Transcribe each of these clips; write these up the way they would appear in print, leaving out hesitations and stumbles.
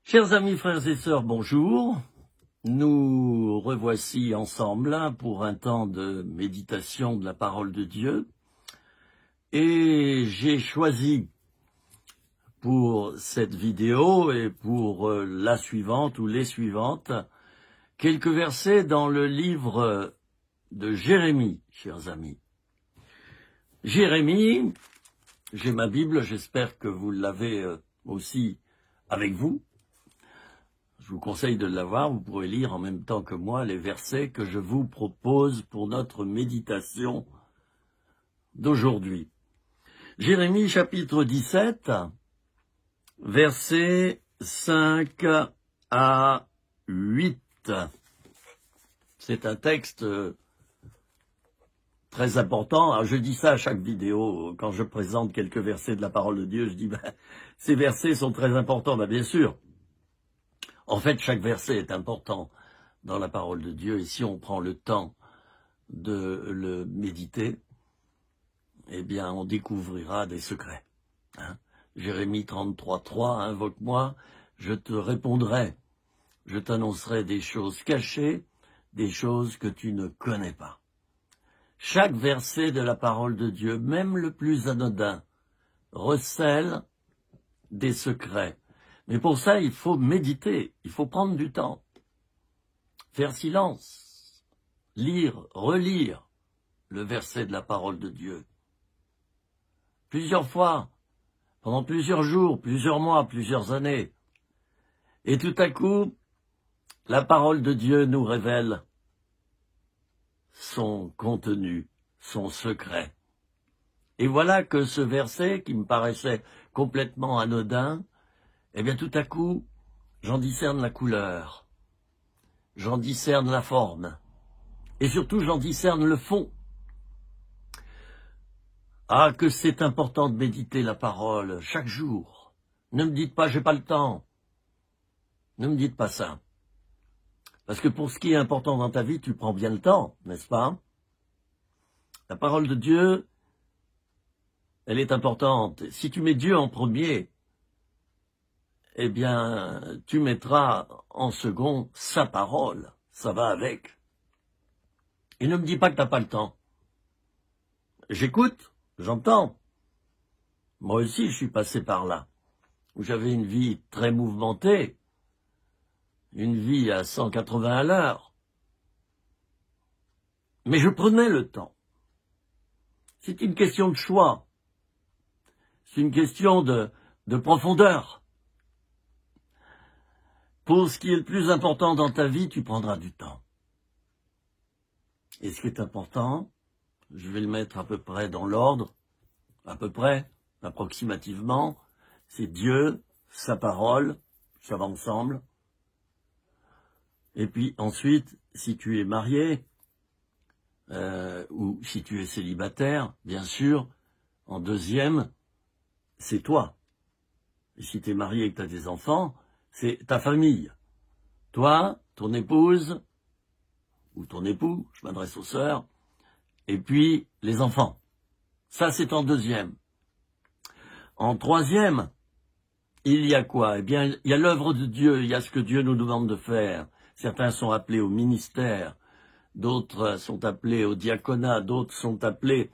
Chers amis, frères et sœurs, bonjour. Nous revoici ensemble pour un temps de méditation de la parole de Dieu. Et j'ai choisi pour cette vidéo et pour la suivante ou les suivantes, quelques versets dans le livre de Jérémie, chers amis. Jérémie, j'ai ma Bible, j'espère que vous l'avez aussi avec vous. Je vous conseille de l'avoir, vous pourrez lire en même temps que moi les versets que je vous propose pour notre méditation d'aujourd'hui. Jérémie chapitre 17, versets 5 à 8. C'est un texte très important. Alors, je dis ça à chaque vidéo, quand je présente quelques versets de la parole de Dieu, je dis ces versets sont très importants, bien sûr. En fait, chaque verset est important dans la parole de Dieu, et si on prend le temps de le méditer, eh bien, on découvrira des secrets. Jérémie 33:3, invoque-moi, je te répondrai, je t'annoncerai des choses cachées, des choses que tu ne connais pas. Chaque verset de la parole de Dieu, même le plus anodin, recèle des secrets. Mais pour ça, il faut méditer, il faut prendre du temps, faire silence, lire, relire le verset de la parole de Dieu. Plusieurs fois, pendant plusieurs jours, plusieurs mois, plusieurs années. Et tout à coup, la parole de Dieu nous révèle son contenu, son secret. Et voilà que ce verset, qui me paraissait complètement anodin, eh bien, tout à coup, j'en discerne la couleur, j'en discerne la forme, et surtout, j'en discerne le fond. Ah, que c'est important de méditer la parole chaque jour. Ne me dites pas, j'ai pas le temps. Ne me dites pas ça. Parce que pour ce qui est important dans ta vie, tu prends bien le temps, n'est-ce pas? La parole de Dieu, elle est importante. Si tu mets Dieu en premier, eh bien, tu mettras en second sa parole. Ça va avec. Et ne me dis pas que tu n'as pas le temps. J'écoute, j'entends. Moi aussi, je suis passé par là, où j'avais une vie très mouvementée, une vie à 180 à l'heure. Mais je prenais le temps. C'est une question de choix. C'est une question de profondeur. Pour ce qui est le plus important dans ta vie, tu prendras du temps. Et ce qui est important, je vais le mettre à peu près dans l'ordre, à peu près, approximativement, c'est Dieu, sa parole, ça va ensemble. Et puis ensuite, si tu es marié, ou si tu es célibataire, bien sûr, en deuxième, c'est toi. Et si tu es marié et que tu as des enfants, c'est ta famille. Toi, ton épouse, ou ton époux, je m'adresse aux sœurs, et puis les enfants. Ça, c'est en deuxième. En troisième, il y a quoi? Eh bien, il y a l'œuvre de Dieu, il y a ce que Dieu nous demande de faire. Certains sont appelés au ministère, d'autres sont appelés au diaconat, d'autres sont appelés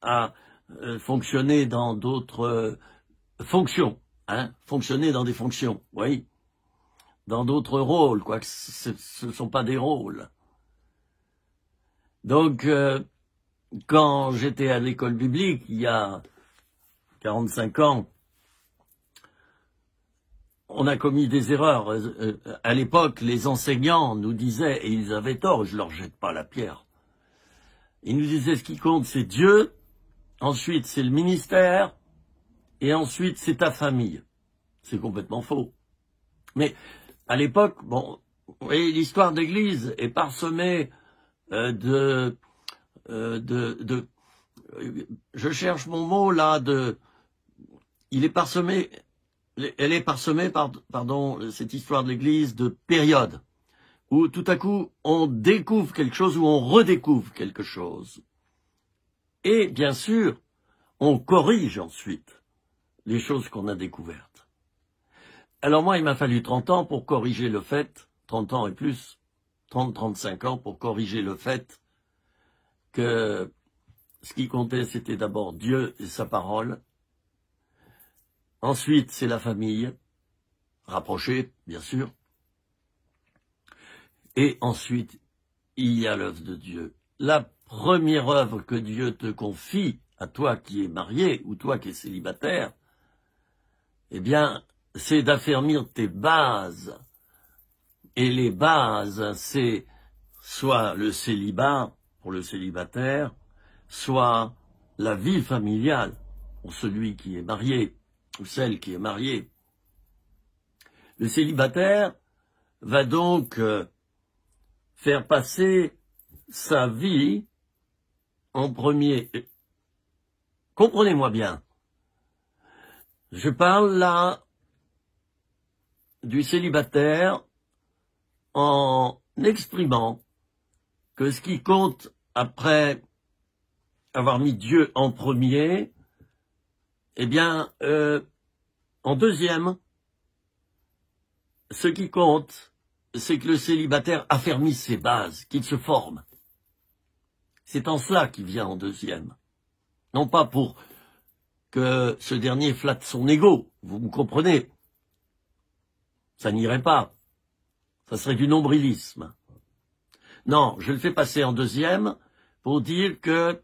à fonctionner dans d'autres fonctions. Fonctionner dans des fonctions, oui. Dans d'autres rôles, quoique ce ne sont pas des rôles. Donc, quand j'étais à l'école biblique, il y a 45 ans, on a commis des erreurs. À l'époque, les enseignants nous disaient, et ils avaient tort, je ne leur jette pas la pierre, ils nous disaient ce qui compte, c'est Dieu, ensuite c'est le ministère, et ensuite c'est ta famille. C'est complètement faux. Mais à l'époque, bon, vous voyez, l'histoire d'Église est parsemée je cherche mon mot là, elle est parsemée, pardon, cette histoire de l'Église de période, où tout à coup on découvre quelque chose, où on redécouvre quelque chose. Et bien sûr, on corrige ensuite les choses qu'on a découvertes. Alors moi, il m'a fallu 30 ans pour corriger le fait, 30 ans et plus, 30-35 ans pour corriger le fait que ce qui comptait, c'était d'abord Dieu et sa parole. Ensuite, c'est la famille, rapprochée, bien sûr. Et ensuite, il y a l'œuvre de Dieu. La première œuvre que Dieu te confie à toi qui es marié ou toi qui es célibataire, eh bien, c'est d'affermir tes bases. Et les bases, c'est soit le célibat pour le célibataire, soit la vie familiale pour celui qui est marié ou celle qui est mariée. Le célibataire va donc faire passer sa vie en premier. Comprenez-moi bien. Je parle là du célibataire en exprimant que ce qui compte après avoir mis Dieu en premier, eh bien, en deuxième, ce qui compte, c'est que le célibataire affermisse ses bases, qu'il se forme. C'est en cela qu'il vient en deuxième. Non pas pour que ce dernier flatte son ego, vous me comprenez? Ça n'irait pas. Ça serait du nombrilisme. Non, je le fais passer en deuxième pour dire que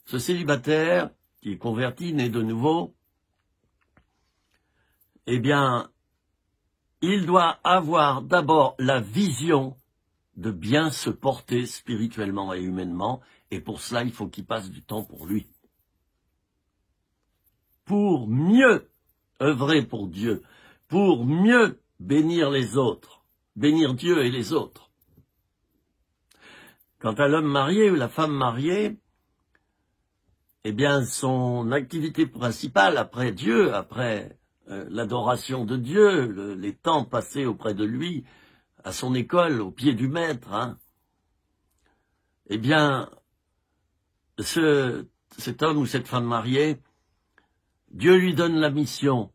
ce célibataire qui est converti, né de nouveau, eh bien, il doit avoir d'abord la vision de bien se porter spirituellement et humainement, et pour cela, il faut qu'il passe du temps pour lui. Pour mieux œuvrer pour Dieu, pour mieux bénir les autres, bénir Dieu et les autres. Quant à l'homme marié ou la femme mariée, eh bien, son activité principale après Dieu, après l'adoration de Dieu, les temps passés auprès de lui, à son école, au pied du maître, hein, eh bien, cet homme ou cette femme mariée, Dieu lui donne la mission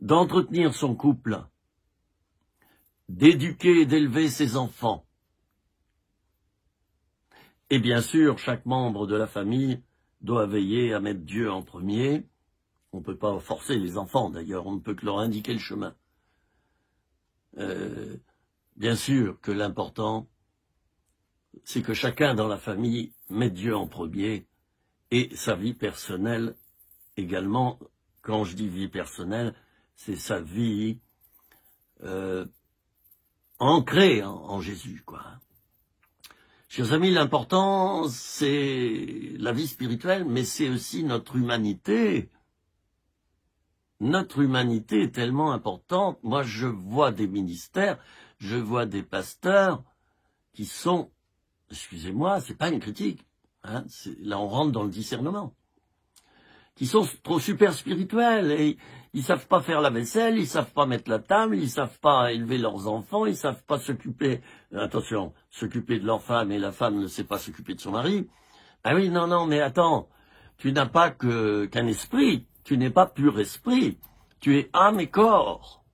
d'entretenir son couple, d'éduquer et d'élever ses enfants. Et bien sûr, chaque membre de la famille doit veiller à mettre Dieu en premier. On ne peut pas forcer les enfants, d'ailleurs, on ne peut que leur indiquer le chemin. Bien sûr que l'important, c'est que chacun dans la famille mette Dieu en premier et sa vie personnelle également. Quand je dis vie personnelle, c'est sa vie ancrée en Jésus, quoi. Chers amis, l'important, c'est la vie spirituelle, mais c'est aussi notre humanité. Notre humanité est tellement importante. Moi, je vois des ministères, je vois des pasteurs qui sont, excusez-moi, c'est pas une critique, hein, là on rentre dans le discernement, qui sont trop super spirituels et ils savent pas faire la vaisselle, ils savent pas mettre la table, ils savent pas élever leurs enfants, ils savent pas s'occuper, attention, s'occuper de leur femme et la femme ne sait pas s'occuper de son mari. Ah oui, non, mais attends, tu n'as pas qu'un esprit, tu n'es pas pur esprit, tu es âme et corps.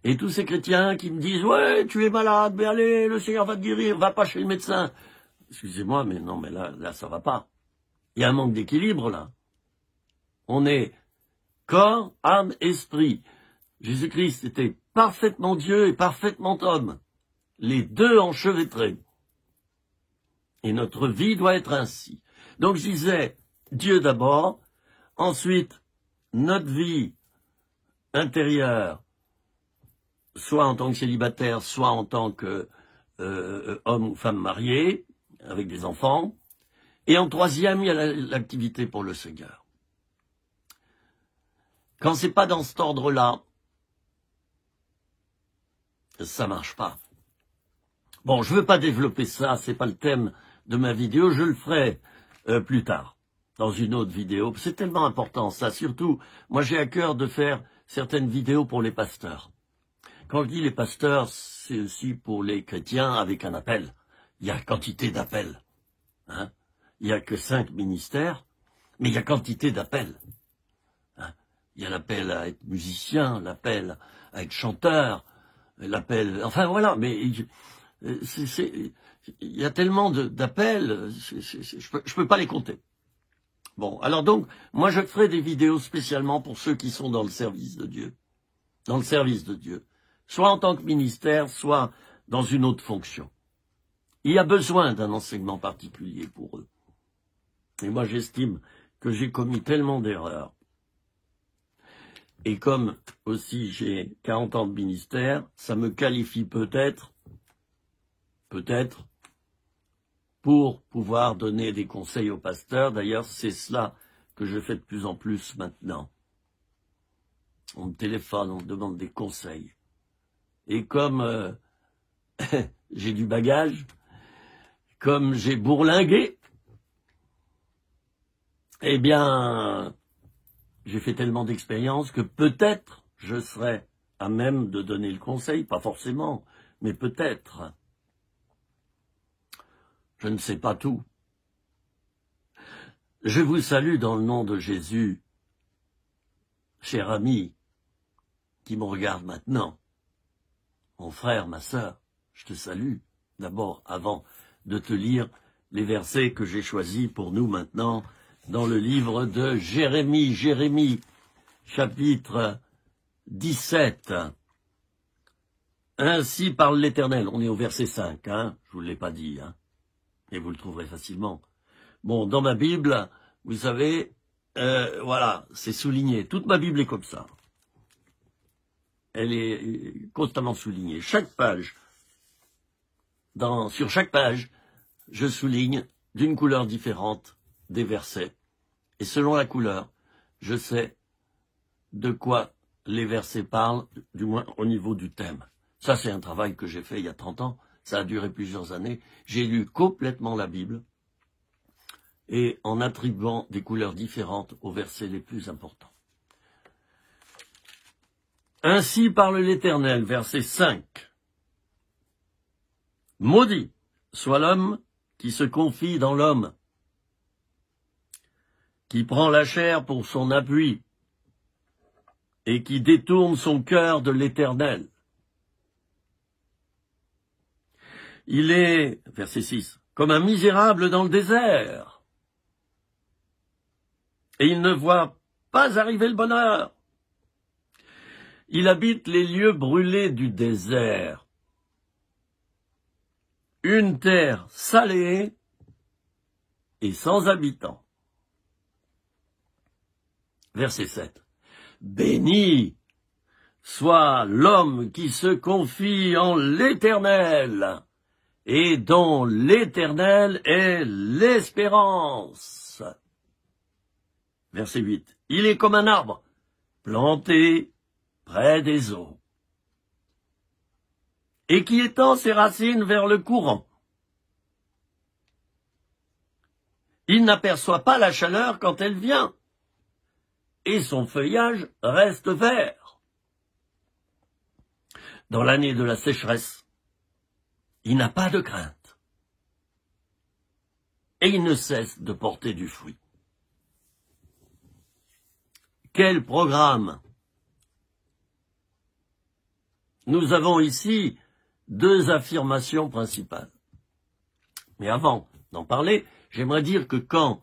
Et tous ces chrétiens qui me disent « Ouais, tu es malade, mais allez, le Seigneur va te guérir, va pas chez le médecin. » Excusez-moi, mais non, mais là, ça va pas. Il y a un manque d'équilibre, là. On est corps, âme, esprit. Jésus-Christ était parfaitement Dieu et parfaitement homme. Les deux enchevêtrés. Et notre vie doit être ainsi. Donc je disais, Dieu d'abord, ensuite, notre vie intérieure, soit en tant que célibataire, soit en tant que homme ou femme marié, avec des enfants. Et en troisième, il y a l'activité pour le Seigneur. Quand c'est pas dans cet ordre-là, ça marche pas. Bon, je veux pas développer ça, c'est pas le thème de ma vidéo, je le ferai plus tard, dans une autre vidéo. C'est tellement important ça, surtout, moi j'ai à cœur de faire certaines vidéos pour les pasteurs. Quand je dis les pasteurs, c'est aussi pour les chrétiens avec un appel. Il y a quantité d'appels. Hein? Il n'y a que 5 ministères, mais il y a quantité d'appels. Hein? Il y a l'appel à être musicien, l'appel à être chanteur, l'appel... Enfin voilà, mais il y a tellement d'appels, je peux pas les compter. Bon, alors donc, moi je ferai des vidéos spécialement pour ceux qui sont dans le service de Dieu. Dans le service de Dieu. Soit en tant que ministère, soit dans une autre fonction. Il y a besoin d'un enseignement particulier pour eux. Et moi j'estime que j'ai commis tellement d'erreurs. Et comme aussi j'ai 40 ans de ministère, ça me qualifie peut-être, pour pouvoir donner des conseils aux pasteurs. D'ailleurs, c'est cela que je fais de plus en plus maintenant. On me téléphone, on me demande des conseils. Et comme j'ai du bagage, comme j'ai bourlingué, eh bien, j'ai fait tellement d'expériences que peut-être je serai à même de donner le conseil, pas forcément, mais peut-être. Je ne sais pas tout. Je vous salue dans le nom de Jésus, cher ami, qui me regarde maintenant. Mon frère, ma sœur, je te salue, d'abord, avant de te lire les versets que j'ai choisis pour nous maintenant, dans le livre de Jérémie, chapitre 17. Ainsi parle l'Éternel. On est au verset 5, hein, je vous l'ai pas dit, hein, et vous le trouverez facilement. Bon, dans ma Bible, vous savez, voilà, c'est souligné. Toute ma Bible est comme ça. Elle est constamment soulignée. Chaque page, sur chaque page, je souligne d'une couleur différente des versets. Et selon la couleur, je sais de quoi les versets parlent, du moins au niveau du thème. Ça, c'est un travail que j'ai fait il y a 30 ans. Ça a duré plusieurs années. J'ai lu complètement la Bible et en attribuant des couleurs différentes aux versets les plus importants. Ainsi parle l'Éternel, verset 5. Maudit soit l'homme qui se confie dans l'homme, qui prend la chair pour son appui et qui détourne son cœur de l'Éternel. Il est, verset 6, comme un misérable dans le désert, et il ne voit pas arriver le bonheur. Il habite les lieux brûlés du désert, une terre salée et sans habitants. Verset 7. Béni soit l'homme qui se confie en l'Éternel et dont l'Éternel est l'espérance. Verset 8. Il est comme un arbre planté près des eaux et qui étend ses racines vers le courant. Il n'aperçoit pas la chaleur quand elle vient et son feuillage reste vert. Dans l'année de la sécheresse, il n'a pas de crainte et il ne cesse de porter du fruit. Quel programme! Nous avons ici deux affirmations principales. Mais avant d'en parler, j'aimerais dire que quand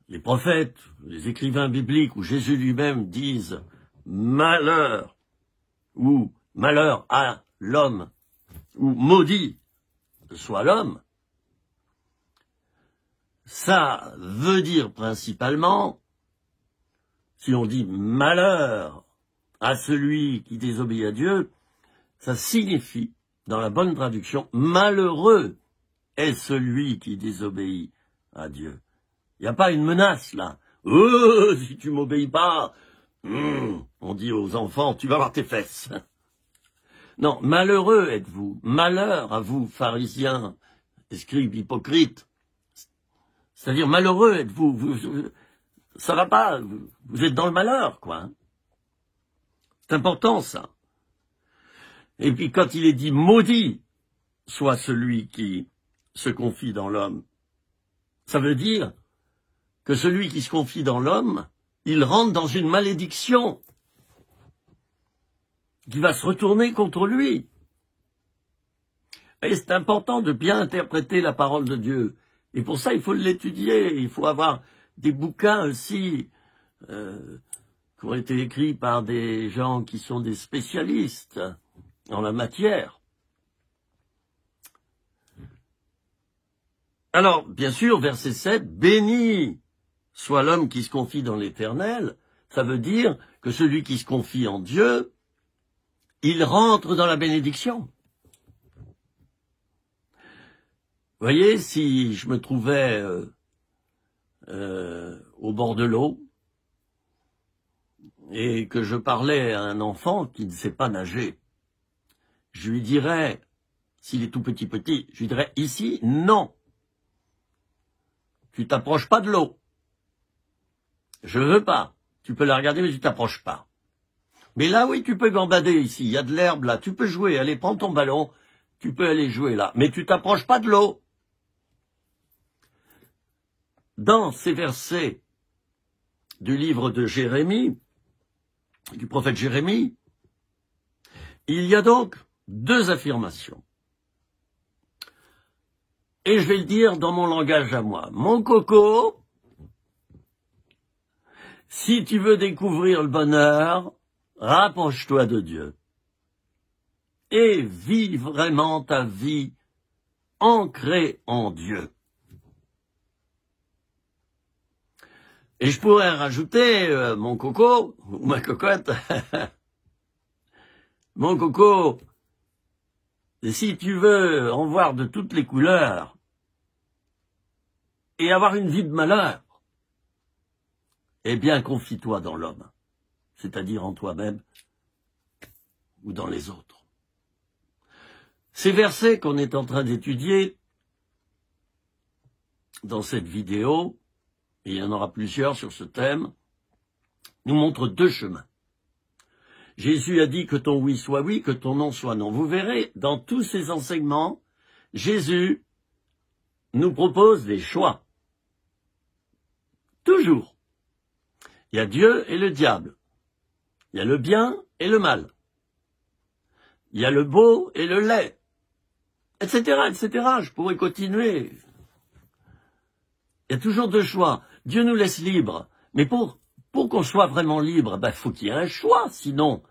les prophètes, les écrivains bibliques ou Jésus lui-même disent « malheur » ou « malheur à l'homme » ou « maudit soit l'homme », ça veut dire principalement, si on dit « malheur » à celui qui désobéit à Dieu, ça signifie, dans la bonne traduction, malheureux est celui qui désobéit à Dieu. Il n'y a pas une menace là. Si tu m'obéis pas, on dit aux enfants, tu vas voir tes fesses. Non, malheureux êtes-vous, malheur à vous, pharisiens, scribes, hypocrites. C'est-à-dire malheureux êtes-vous, ça va pas, vous êtes dans le malheur, quoi. C'est important, ça. Et puis, quand il est dit « maudit soit celui qui se confie dans l'homme », ça veut dire que celui qui se confie dans l'homme il rentre dans une malédiction qui va se retourner contre lui. Et c'est important de bien interpréter la parole de Dieu. Et pour ça, il faut l'étudier. Il faut avoir des bouquins aussi qui ont été écrits par des gens qui sont des spécialistes en la matière. Alors, bien sûr, verset 7, « Béni soit l'homme qui se confie dans l'Éternel », ça veut dire que celui qui se confie en Dieu, il rentre dans la bénédiction. Vous voyez, si je me trouvais au bord de l'eau et que je parlais à un enfant qui ne sait pas nager, je lui dirais, s'il est tout petit, je lui dirais, ici, non. Tu t'approches pas de l'eau. Je veux pas. Tu peux la regarder, mais tu t'approches pas. Mais là, oui, tu peux gambader ici. Il y a de l'herbe là. Tu peux jouer. Allez, prends ton ballon. Tu peux aller jouer là. Mais tu t'approches pas de l'eau. Dans ces versets du livre de Jérémie, du prophète Jérémie, il y a donc deux affirmations. Et je vais le dire dans mon langage à moi. Mon coco, si tu veux découvrir le bonheur, rapproche-toi de Dieu. Et vis vraiment ta vie ancrée en Dieu. Et je pourrais rajouter, mon coco, ou ma cocotte, mon coco, si tu veux en voir de toutes les couleurs, et avoir une vie de malheur, eh bien, confie-toi dans l'homme, c'est-à-dire en toi-même ou dans les autres. Ces versets qu'on est en train d'étudier dans cette vidéo, et il y en aura plusieurs sur ce thème, nous montrent deux chemins. Jésus a dit que ton oui soit oui, que ton non soit non. Vous verrez, dans tous ces enseignements, Jésus nous propose des choix. Toujours. Il y a Dieu et le diable. Il y a le bien et le mal. Il y a le beau et le laid. Etc., etc. Je pourrais continuer. Il y a toujours deux choix. Dieu nous laisse libres. Mais pour qu'on soit vraiment libre, faut qu'il y ait un choix. Sinon,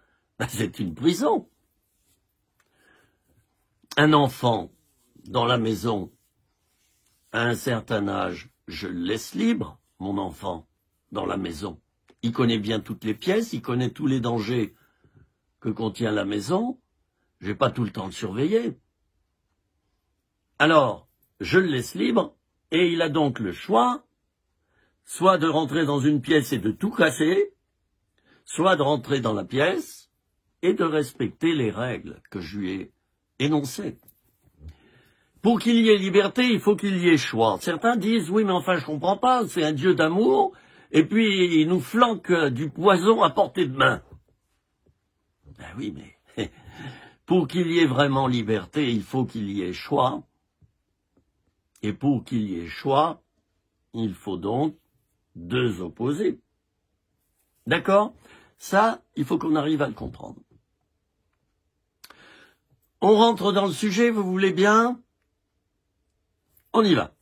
c'est une prison. Un enfant dans la maison, à un certain âge, je le laisse libre, mon enfant, dans la maison. Il connaît bien toutes les pièces, il connaît tous les dangers que contient la maison. Je n'ai pas tout le temps le surveiller. Alors, je le laisse libre, et il a donc le choix, soit de rentrer dans une pièce et de tout casser, soit de rentrer dans la pièce et de respecter les règles que je lui ai énoncées. Pour qu'il y ait liberté, il faut qu'il y ait choix. Certains disent, oui, mais enfin, je comprends pas, c'est un Dieu d'amour, et puis il nous flanque du poison à portée de main. Ben oui, mais pour qu'il y ait vraiment liberté, il faut qu'il y ait choix. Et pour qu'il y ait choix, il faut donc deux opposés. D'accord? Ça, il faut qu'on arrive à le comprendre. On rentre dans le sujet, vous voulez bien? On y va.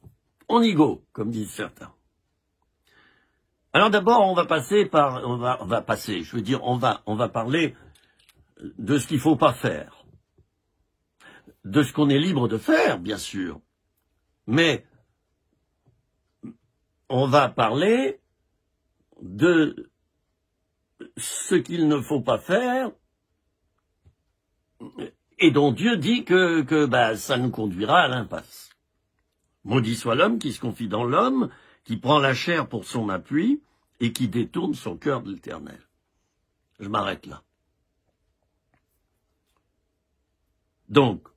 On y go, comme disent certains. Alors d'abord, on va parler de ce qu'il ne faut pas faire. De ce qu'on est libre de faire, bien sûr. Mais on va parler de ce qu'il ne faut pas faire et dont Dieu dit que ça nous conduira à l'impasse. Maudit soit l'homme qui se confie dans l'homme, qui prend la chair pour son appui et qui détourne son cœur de l'Éternel. Je m'arrête là. Donc,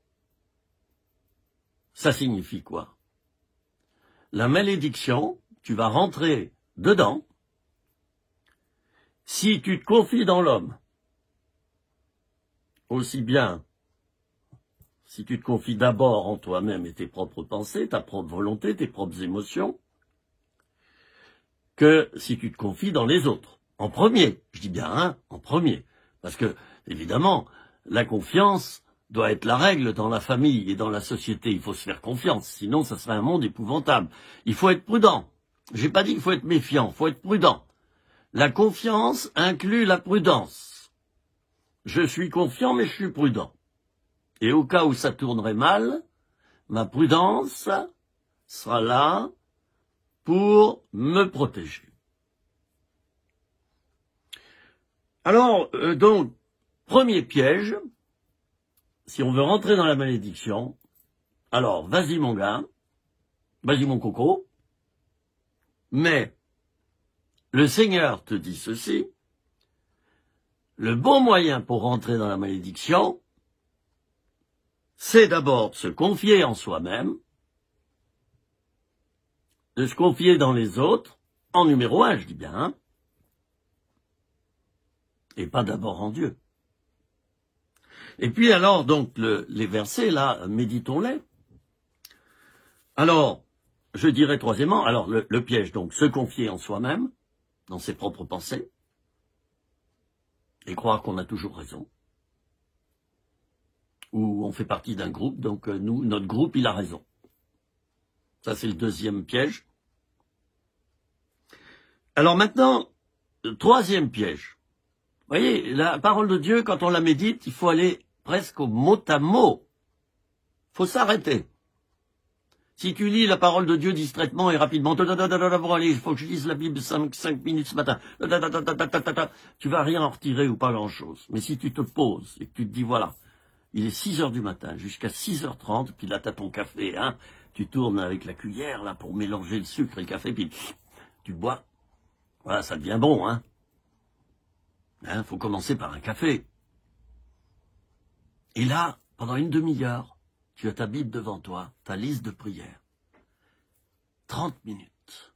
ça signifie quoi? La malédiction, tu vas rentrer dedans si tu te confies dans l'homme. Aussi bien si tu te confies d'abord en toi-même et tes propres pensées, ta propre volonté, tes propres émotions, que si tu te confies dans les autres. En premier, je dis bien, hein, en premier. Parce que, évidemment, la confiance doit être la règle dans la famille et dans la société. Il faut se faire confiance, sinon ça serait un monde épouvantable. Il faut être prudent. J'ai pas dit qu'il faut être méfiant, il faut être prudent. La confiance inclut la prudence. Je suis confiant, mais je suis prudent. Et au cas où ça tournerait mal, ma prudence sera là pour me protéger. Alors, donc, premier piège, si on veut rentrer dans la malédiction, alors vas-y mon gars, vas-y mon coco, mais le Seigneur te dit ceci, le bon moyen pour rentrer dans la malédiction, c'est d'abord de se confier en soi-même, de se confier dans les autres, en numéro 1, je dis bien, hein, et pas d'abord en Dieu. Et puis alors, donc, les versets, là, méditons-les. Alors, je dirais troisièmement, alors le piège, donc, se confier en soi-même, dans ses propres pensées, et croire qu'on a toujours raison. Ou on fait partie d'un groupe, donc nous, notre groupe, il a raison. Ça, c'est le deuxième piège. Alors maintenant, le troisième piège. Vous voyez, la parole de Dieu, quand on la médite, il faut aller presque au mot à mot. Il faut s'arrêter. Si tu lis la parole de Dieu distraitement et rapidement, allez, il faut que je lise la Bible 5 minutes ce matin, tu vas rien en retirer ou pas grand-chose. Mais si tu te poses et que tu te dis, voilà, il est 6 heures du matin, jusqu'à 6h30, puis là, tu as ton café, hein, tu tournes avec la cuillère, là, pour mélanger le sucre et le café, puis tu bois. Voilà, ça devient bon, hein. Faut commencer par un café. Et là, pendant une demi-heure, tu as ta Bible devant toi, ta liste de prières. 30 minutes.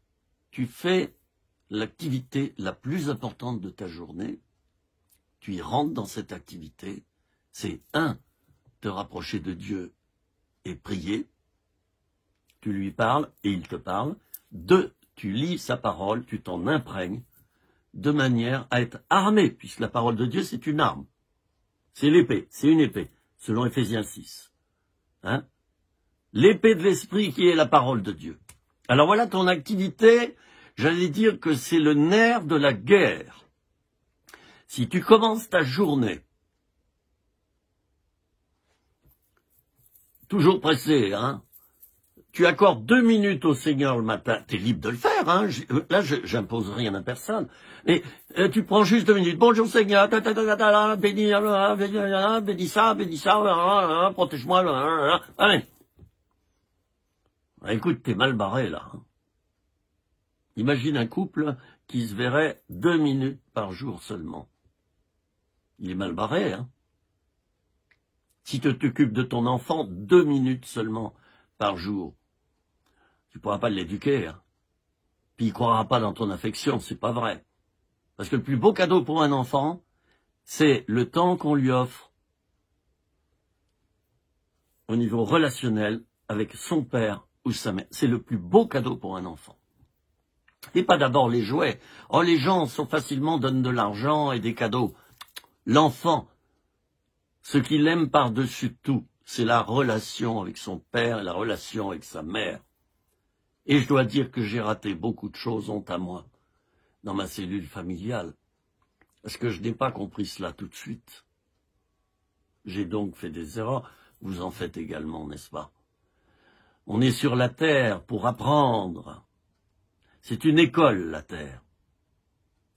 Tu fais l'activité la plus importante de ta journée. Tu y rentres dans cette activité. C'est 1, te rapprocher de Dieu et prier. Tu lui parles et il te parle. 2, tu lis sa parole, tu t'en imprègnes de manière à être armé, puisque la parole de Dieu, c'est une arme. C'est l'épée, c'est une épée, selon Éphésiens 6. Hein? L'épée de l'esprit qui est la parole de Dieu. Alors voilà ton activité, j'allais dire que c'est le nerf de la guerre. Si tu commences ta journée, toujours pressé, hein, tu accordes 2 minutes au Seigneur le matin, tu es libre de le faire, hein, là j'impose rien à personne, mais tu prends juste 2 minutes, bonjour Seigneur, bénis ça, protège-moi, allez. Écoute, t'es mal barré là. Hein. Imagine un couple qui se verrait 2 minutes par jour seulement. Il est mal barré, hein. Si tu t'occupes de ton enfant 2 minutes seulement par jour, tu ne pourras pas l'éduquer. Hein. Puis il ne croira pas dans ton affection, c'est pas vrai. Parce que le plus beau cadeau pour un enfant, c'est le temps qu'on lui offre au niveau relationnel avec son père ou sa mère. C'est le plus beau cadeau pour un enfant. Et pas d'abord les jouets. Oh, les gens sont facilement donnent de l'argent et des cadeaux. L'enfant, ce qu'il aime par-dessus tout, c'est la relation avec son père et la relation avec sa mère. Et je dois dire que j'ai raté beaucoup de choses, honte à moi, dans ma cellule familiale. Parce que je n'ai pas compris cela tout de suite. J'ai donc fait des erreurs. Vous en faites également, n'est-ce pas? On est sur la terre pour apprendre. C'est une école, la terre.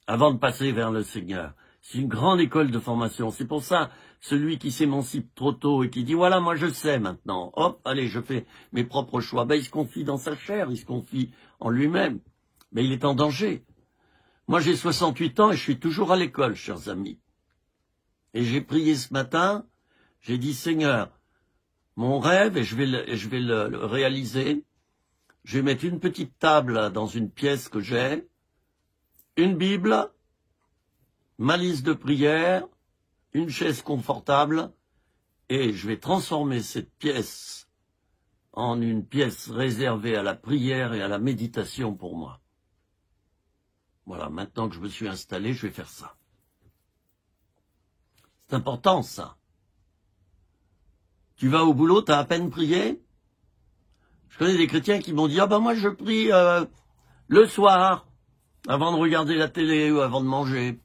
Avant de passer vers le Seigneur. C'est une grande école de formation. C'est pour ça, celui qui s'émancipe trop tôt et qui dit, voilà, moi je sais maintenant. Hop, allez, je fais mes propres choix. Ben, il se confie dans sa chair, il se confie en lui-même. Mais il est en danger. Moi, j'ai 68 ans et je suis toujours à l'école, chers amis. Et j'ai prié ce matin, j'ai dit, Seigneur, mon rêve, et je vais le réaliser, je vais mettre une petite table dans une pièce que j'ai, une Bible, ma liste de prières, une chaise confortable, et je vais transformer cette pièce en une pièce réservée à la prière et à la méditation pour moi. Voilà, maintenant que je me suis installé, je vais faire ça. C'est important, ça. Tu vas au boulot, t'as à peine prié? Je connais des chrétiens qui m'ont dit, ah ben moi je prie le soir, avant de regarder la télé ou avant de manger.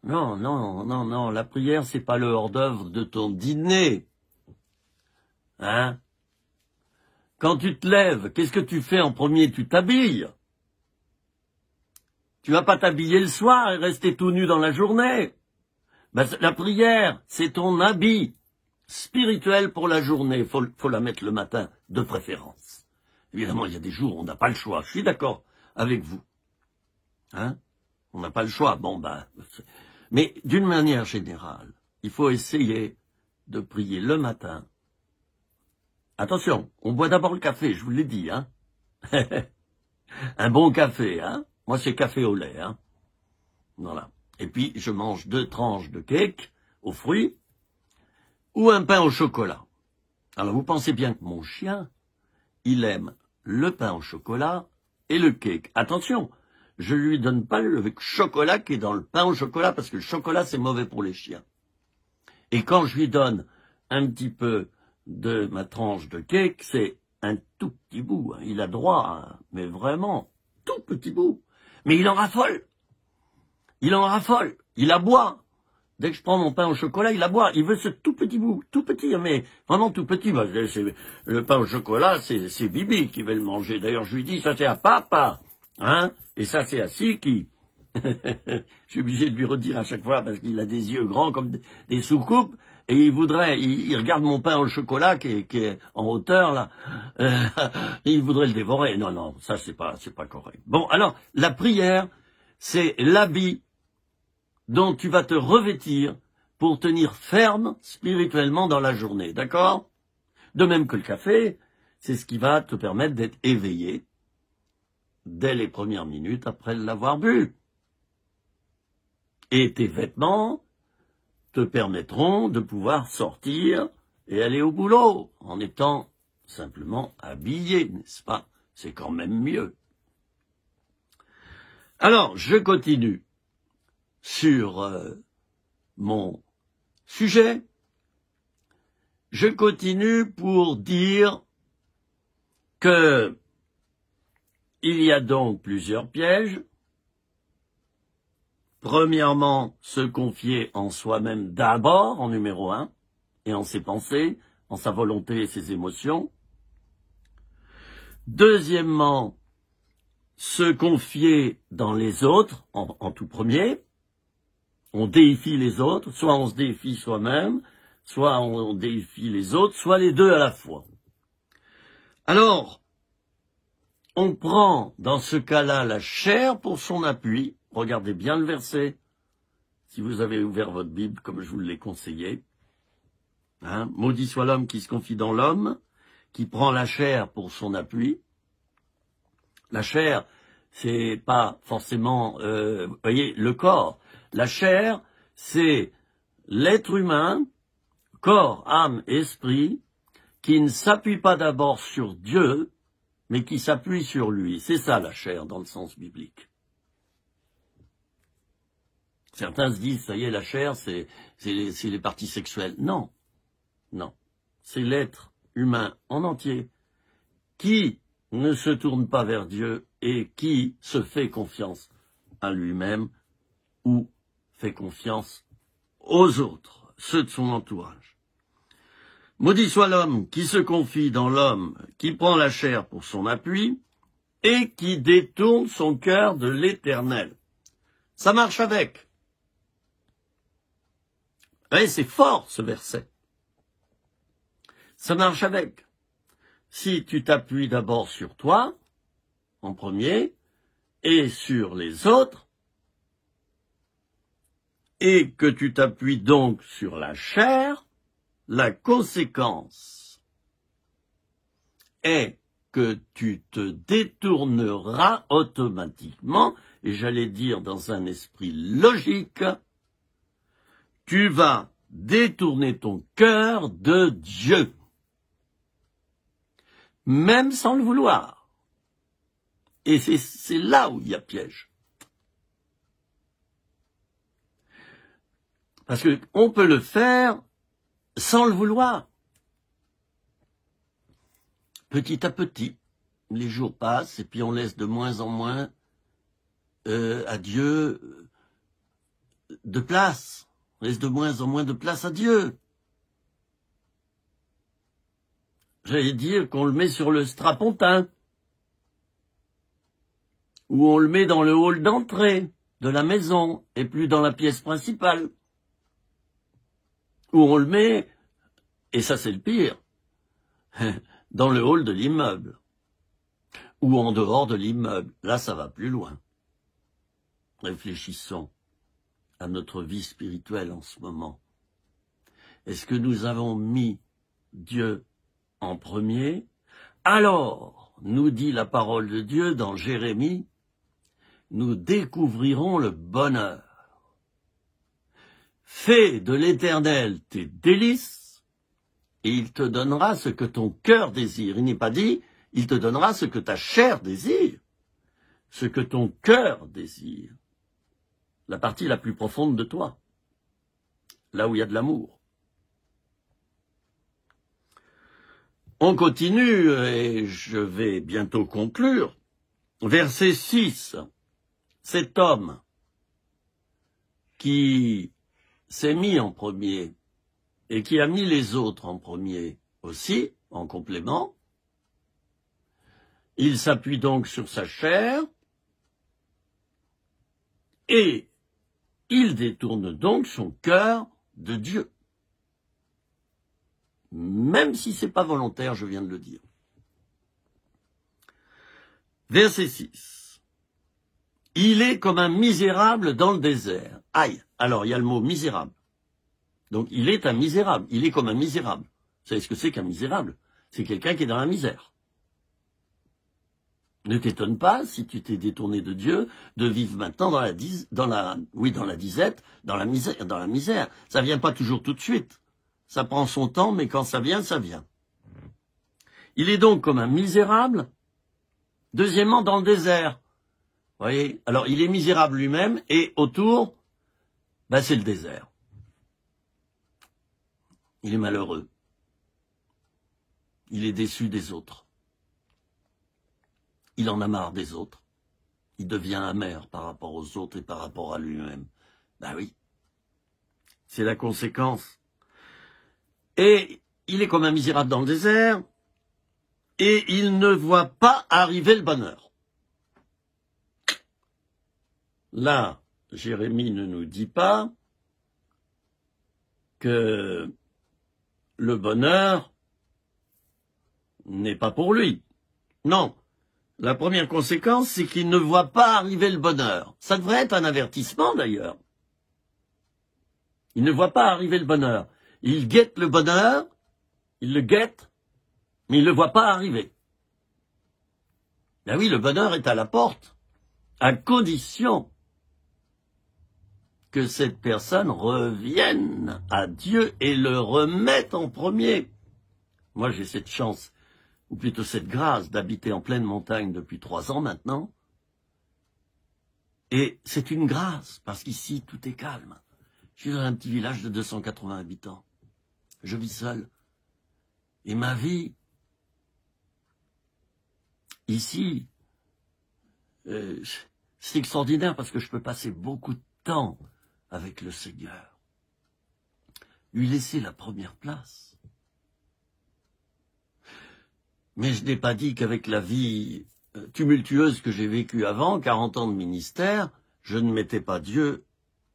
Non, non, non, non, la prière, c'est pas le hors-d'œuvre de ton dîner. Hein? Quand tu te lèves, qu'est-ce que tu fais en premier? Tu t'habilles. Tu vas pas t'habiller le soir et rester tout nu dans la journée. Ben, la prière, c'est ton habit spirituel pour la journée. Faut la mettre le matin, de préférence. Évidemment, il y a des jours où on n'a pas le choix. Je suis d'accord avec vous. Hein? On n'a pas le choix. Bon, ben, mais d'une manière générale, il faut essayer de prier le matin. Attention, on boit d'abord le café, je vous l'ai dit, hein. Un bon café, hein. Moi, c'est café au lait, hein. Voilà. Et puis, je mange 2 tranches de cake aux fruits ou un pain au chocolat. Alors, vous pensez bien que mon chien, il aime le pain au chocolat et le cake. Attention, je lui donne pas le chocolat qui est dans le pain au chocolat parce que le chocolat, c'est mauvais pour les chiens. Et quand je lui donne un petit peu de ma tranche de cake, c'est un tout petit bout. Hein. Il a droit, hein, mais vraiment, tout petit bout. Mais il en raffole. Il en raffole. Il aboie. Dès que je prends mon pain au chocolat, il aboie. Il veut ce tout petit bout, tout petit, mais vraiment tout petit. Bah, le pain au chocolat, c'est Bibi qui va le manger. D'ailleurs, je lui dis, ça c'est à papa. Hein? Et ça c'est à Siki. Je suis obligé de lui redire à chaque fois parce qu'il a des yeux grands comme des soucoupes et il regarde mon pain au chocolat qui est en hauteur là, et il voudrait le dévorer. Non, non, ça c'est pas correct. Bon, alors la prière, c'est l'habit dont tu vas te revêtir pour tenir ferme spirituellement dans la journée, d'accord? De même que le café, c'est ce qui va te permettre d'être éveillé dès les premières minutes après l'avoir bu. Et tes vêtements te permettront de pouvoir sortir et aller au boulot en étant simplement habillé, n'est-ce pas? C'est quand même mieux. Alors, je continue sur mon sujet. Je continue pour dire que il y a donc plusieurs pièges. Premièrement, se confier en soi-même d'abord, en numéro 1, et en ses pensées, en sa volonté et ses émotions. Deuxièmement, se confier dans les autres, en tout premier. On déifie les autres, soit on se déifie soi-même, soit on déifie les autres, soit les deux à la fois. Alors, on prend dans ce cas-là la chair pour son appui. Regardez bien le verset, si vous avez ouvert votre Bible comme je vous l'ai conseillé. Hein, maudit soit l'homme qui se confie dans l'homme, qui prend la chair pour son appui. La chair, c'est pas forcément, vous voyez, le corps. La chair, c'est l'être humain, corps, âme, esprit, qui ne s'appuie pas d'abord sur Dieu, mais qui s'appuie sur lui. C'est ça la chair dans le sens biblique. Certains se disent, ça y est, la chair, c'est les parties sexuelles. Non, non. C'est l'être humain en entier qui ne se tourne pas vers Dieu et qui se fait confiance à lui-même ou fait confiance aux autres, ceux de son entourage. Maudit soit l'homme qui se confie dans l'homme, qui prend la chair pour son appui et qui détourne son cœur de l'Éternel. Ça marche avec. Ouais, c'est fort ce verset. Ça marche avec. Si tu t'appuies d'abord sur toi, en premier, et sur les autres, et que tu t'appuies donc sur la chair, la conséquence est que tu te détourneras automatiquement, et j'allais dire dans un esprit logique, tu vas détourner ton cœur de Dieu, même sans le vouloir. Et c'est là où il y a piège. Parce qu'on peut le faire sans le vouloir. Petit à petit, les jours passent et puis on laisse de moins en moins à Dieu de place. On laisse de moins en moins de place à Dieu. J'allais dire qu'on le met sur le strapontin. Ou on le met dans le hall d'entrée de la maison et plus dans la pièce principale. Ou on le met, et ça c'est le pire, dans le hall de l'immeuble. Ou en dehors de l'immeuble. Là, ça va plus loin. Réfléchissons à notre vie spirituelle en ce moment. Est-ce que nous avons mis Dieu en premier? Alors, nous dit la parole de Dieu dans Jérémie, nous découvrirons le bonheur. Fais de l'Éternel tes délices, et il te donnera ce que ton cœur désire. Il n'est pas dit, il te donnera ce que ta chair désire, ce que ton cœur désire. La partie la plus profonde de toi, là où il y a de l'amour. On continue, et je vais bientôt conclure. Verset 6. Cet homme qui s'est mis en premier et qui a mis les autres en premier aussi, en complément, il s'appuie donc sur sa chair et il détourne donc son cœur de Dieu. Même si c'est pas volontaire, je viens de le dire. Verset 6. Il est comme un misérable dans le désert. Aïe, alors il y a le mot misérable. Donc il est un misérable, il est comme un misérable. Vous savez ce que c'est qu'un misérable? C'est quelqu'un qui est dans la misère. Ne t'étonne pas, si tu t'es détourné de Dieu, de vivre maintenant dans la disette, dans la misère. Ça vient pas toujours tout de suite. Ça prend son temps, mais quand ça vient, ça vient. Il est donc comme un misérable. Deuxièmement, dans le désert. Vous voyez? Alors, il est misérable lui-même, et autour, c'est le désert. Il est malheureux. Il est déçu des autres. Il en a marre des autres. Il devient amer par rapport aux autres et par rapport à lui-même. Oui. C'est la conséquence. Et il est comme un misérable dans le désert, et il ne voit pas arriver le bonheur. Là, Jérémie ne nous dit pas que le bonheur n'est pas pour lui. Non. La première conséquence, c'est qu'il ne voit pas arriver le bonheur. Ça devrait être un avertissement, d'ailleurs. Il ne voit pas arriver le bonheur. Il guette le bonheur, il le guette, mais il ne le voit pas arriver. Oui, le bonheur est à la porte, à condition que cette personne revienne à Dieu et le remette en premier. Moi, j'ai cette chance, ou plutôt cette grâce, d'habiter en pleine montagne depuis 3 ans maintenant. Et c'est une grâce, parce qu'ici, tout est calme. Je suis dans un petit village de 280 habitants. Je vis seul. Et ma vie, ici, c'est extraordinaire parce que je peux passer beaucoup de temps avec le Seigneur. Lui laisser la première place. Mais je n'ai pas dit qu'avec la vie tumultueuse que j'ai vécue avant, 40 ans de ministère, je ne mettais pas Dieu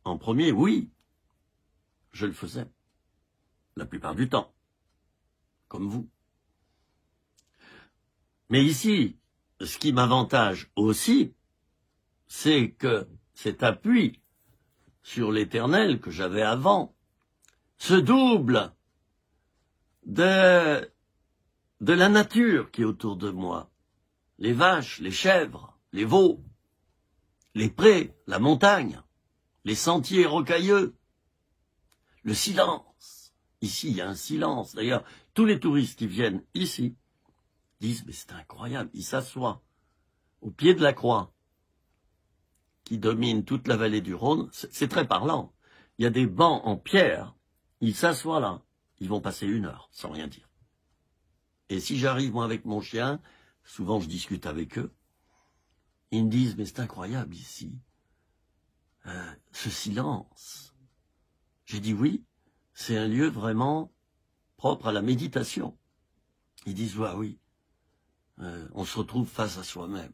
en premier. Oui, je le faisais. La plupart du temps. Comme vous. Mais ici, ce qui m'avantage aussi, c'est que cet appui sur l'Éternel que j'avais avant se double de la nature qui est autour de moi. Les vaches, les chèvres, les veaux, les prés, la montagne, les sentiers rocailleux, le silence. Ici, il y a un silence. D'ailleurs, tous les touristes qui viennent ici disent « mais c'est incroyable », ils s'assoient au pied de la croix, qui domine toute la vallée du Rhône, c'est très parlant. Il y a des bancs en pierre, ils s'assoient là, ils vont passer 1 heure sans rien dire. Et si j'arrive moi avec mon chien, souvent je discute avec eux, ils me disent, mais c'est incroyable ici, ce silence. J'ai dit oui, c'est un lieu vraiment propre à la méditation. Ils disent, ouais, oui, on se retrouve face à soi-même.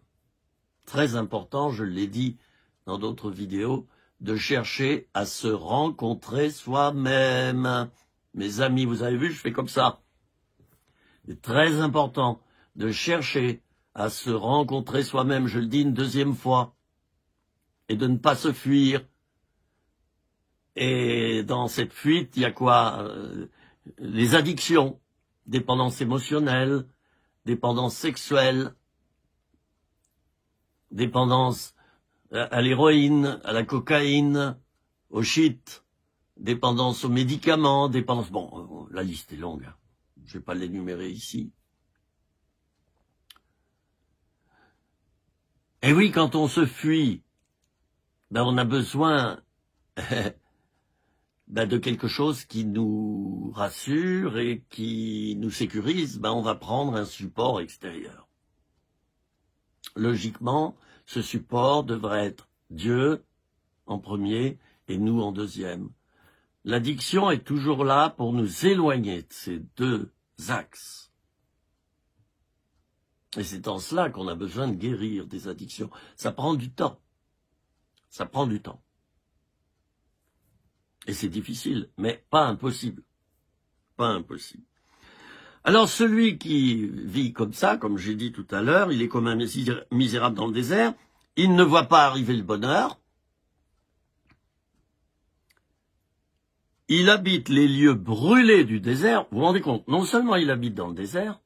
Très important, je l'ai dit dans d'autres vidéos, de chercher à se rencontrer soi-même. Mes amis, vous avez vu, je fais comme ça. C'est très important de chercher à se rencontrer soi-même, je le dis une 2e fois, et de ne pas se fuir. Et dans cette fuite, il y a quoi? Les addictions, dépendance émotionnelle, dépendance sexuelle, dépendance à l'héroïne, à la cocaïne, au shit, dépendance aux médicaments, dépendance... Bon, la liste est longue, hein. Je ne vais pas l'énumérer ici. Et oui, quand on se fuit, ben on a besoin de quelque chose qui nous rassure et qui nous sécurise. Ben on va prendre un support extérieur. Logiquement, ce support devrait être Dieu en premier et nous en 2e. L'addiction est toujours là pour nous éloigner de ces 2 axes. Et c'est en cela qu'on a besoin de guérir des addictions. Ça prend du temps. Ça prend du temps. Et c'est difficile, mais pas impossible. Pas impossible. Alors celui qui vit comme ça, comme j'ai dit tout à l'heure, il est comme un misérable dans le désert, il ne voit pas arriver le bonheur, il habite les lieux brûlés du désert, vous vous rendez compte, non seulement il habite dans le désert,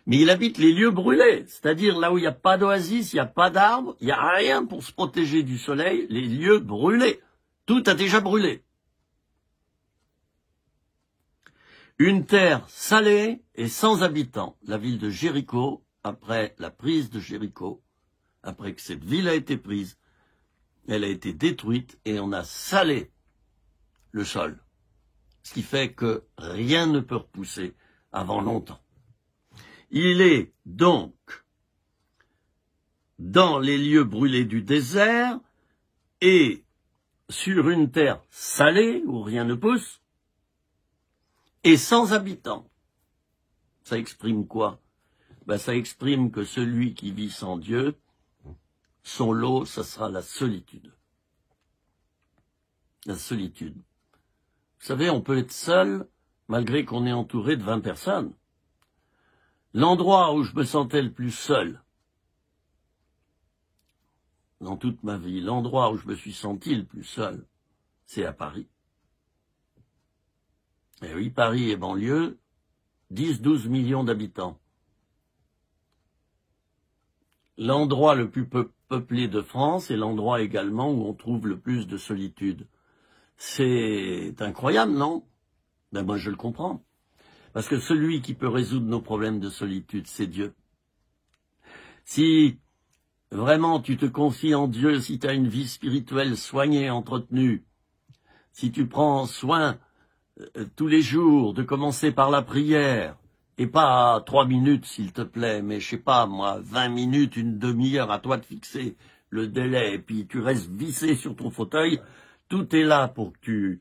mais il habite les lieux brûlés, c'est-à-dire là où il n'y a pas d'oasis, il n'y a pas d'arbres, il n'y a rien pour se protéger du soleil, les lieux brûlés, tout a déjà brûlé. Une terre salée et sans habitants. La ville de Jéricho, après la prise de Jéricho, après que cette ville a été prise, elle a été détruite et on a salé le sol. Ce qui fait que rien ne peut repousser avant longtemps. Il est donc dans les lieux brûlés du désert et sur une terre salée où rien ne pousse, et sans habitants. Ça exprime quoi? Ben, ça exprime que celui qui vit sans Dieu, son lot, ça sera la solitude. La solitude. Vous savez, on peut être seul malgré qu'on est entouré de 20 personnes. L'endroit où je me sentais le plus seul dans toute ma vie, l'endroit où je me suis senti le plus seul, c'est à Paris. Et oui, Paris et banlieue, 10-12 millions d'habitants. L'endroit le plus peuplé de France est l'endroit également où on trouve le plus de solitude. C'est incroyable, non? Ben moi je le comprends. Parce que celui qui peut résoudre nos problèmes de solitude, c'est Dieu. Si vraiment tu te confies en Dieu, si tu as une vie spirituelle soignée, entretenue, si tu prends soin tous les jours de commencer par la prière, et pas 3 minutes s'il te plaît, mais je sais pas moi, 20 minutes, une demi-heure, à toi de fixer le délai, et puis tu restes vissé sur ton fauteuil, tout est là pour que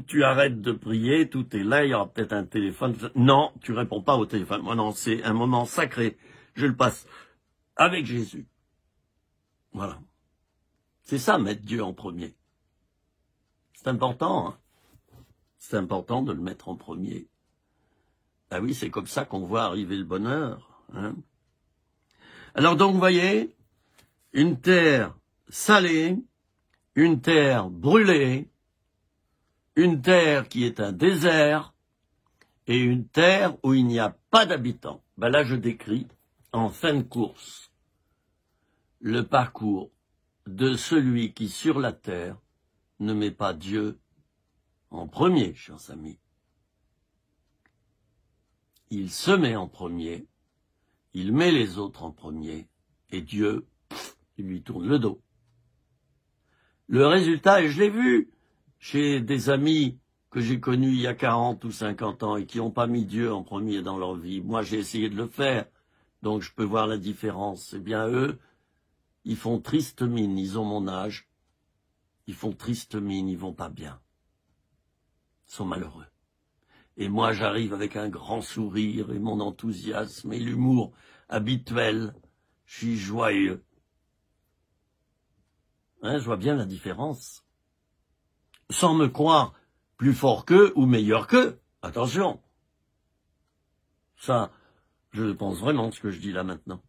tu arrêtes de prier, tout est là, il y aura peut-être un téléphone. Non, tu réponds pas au téléphone. Moi non, c'est un moment sacré, je le passe avec Jésus. Voilà. C'est ça, mettre Dieu en premier. C'est important, hein. C'est important de le mettre en premier. Ah oui, c'est comme ça qu'on voit arriver le bonheur, hein. Alors donc, vous voyez, une terre salée, une terre brûlée, une terre qui est un désert, et une terre où il n'y a pas d'habitants. Ben là, je décris, en fin de course, le parcours de celui qui, sur la terre, ne met pas Dieu en premier, chers amis. Il se met en premier, il met les autres en premier, Et Dieu, il lui tourne le dos. Le résultat, et je l'ai vu chez des amis que j'ai connus il y a 40 ou 50 ans et qui n'ont pas mis Dieu en premier dans leur vie. Moi, j'ai essayé de le faire, donc je peux voir la différence. Eh bien, eux, ils font triste mine, ils ont mon âge. Ils font triste mine, ils vont pas bien. Ils sont malheureux. Et moi, j'arrive avec un grand sourire et mon enthousiasme et l'humour habituel. Je suis joyeux. Hein, je vois bien la différence. Sans me croire plus fort qu'eux ou meilleur qu'eux. Attention. Ça, je pense vraiment ce que je dis là maintenant.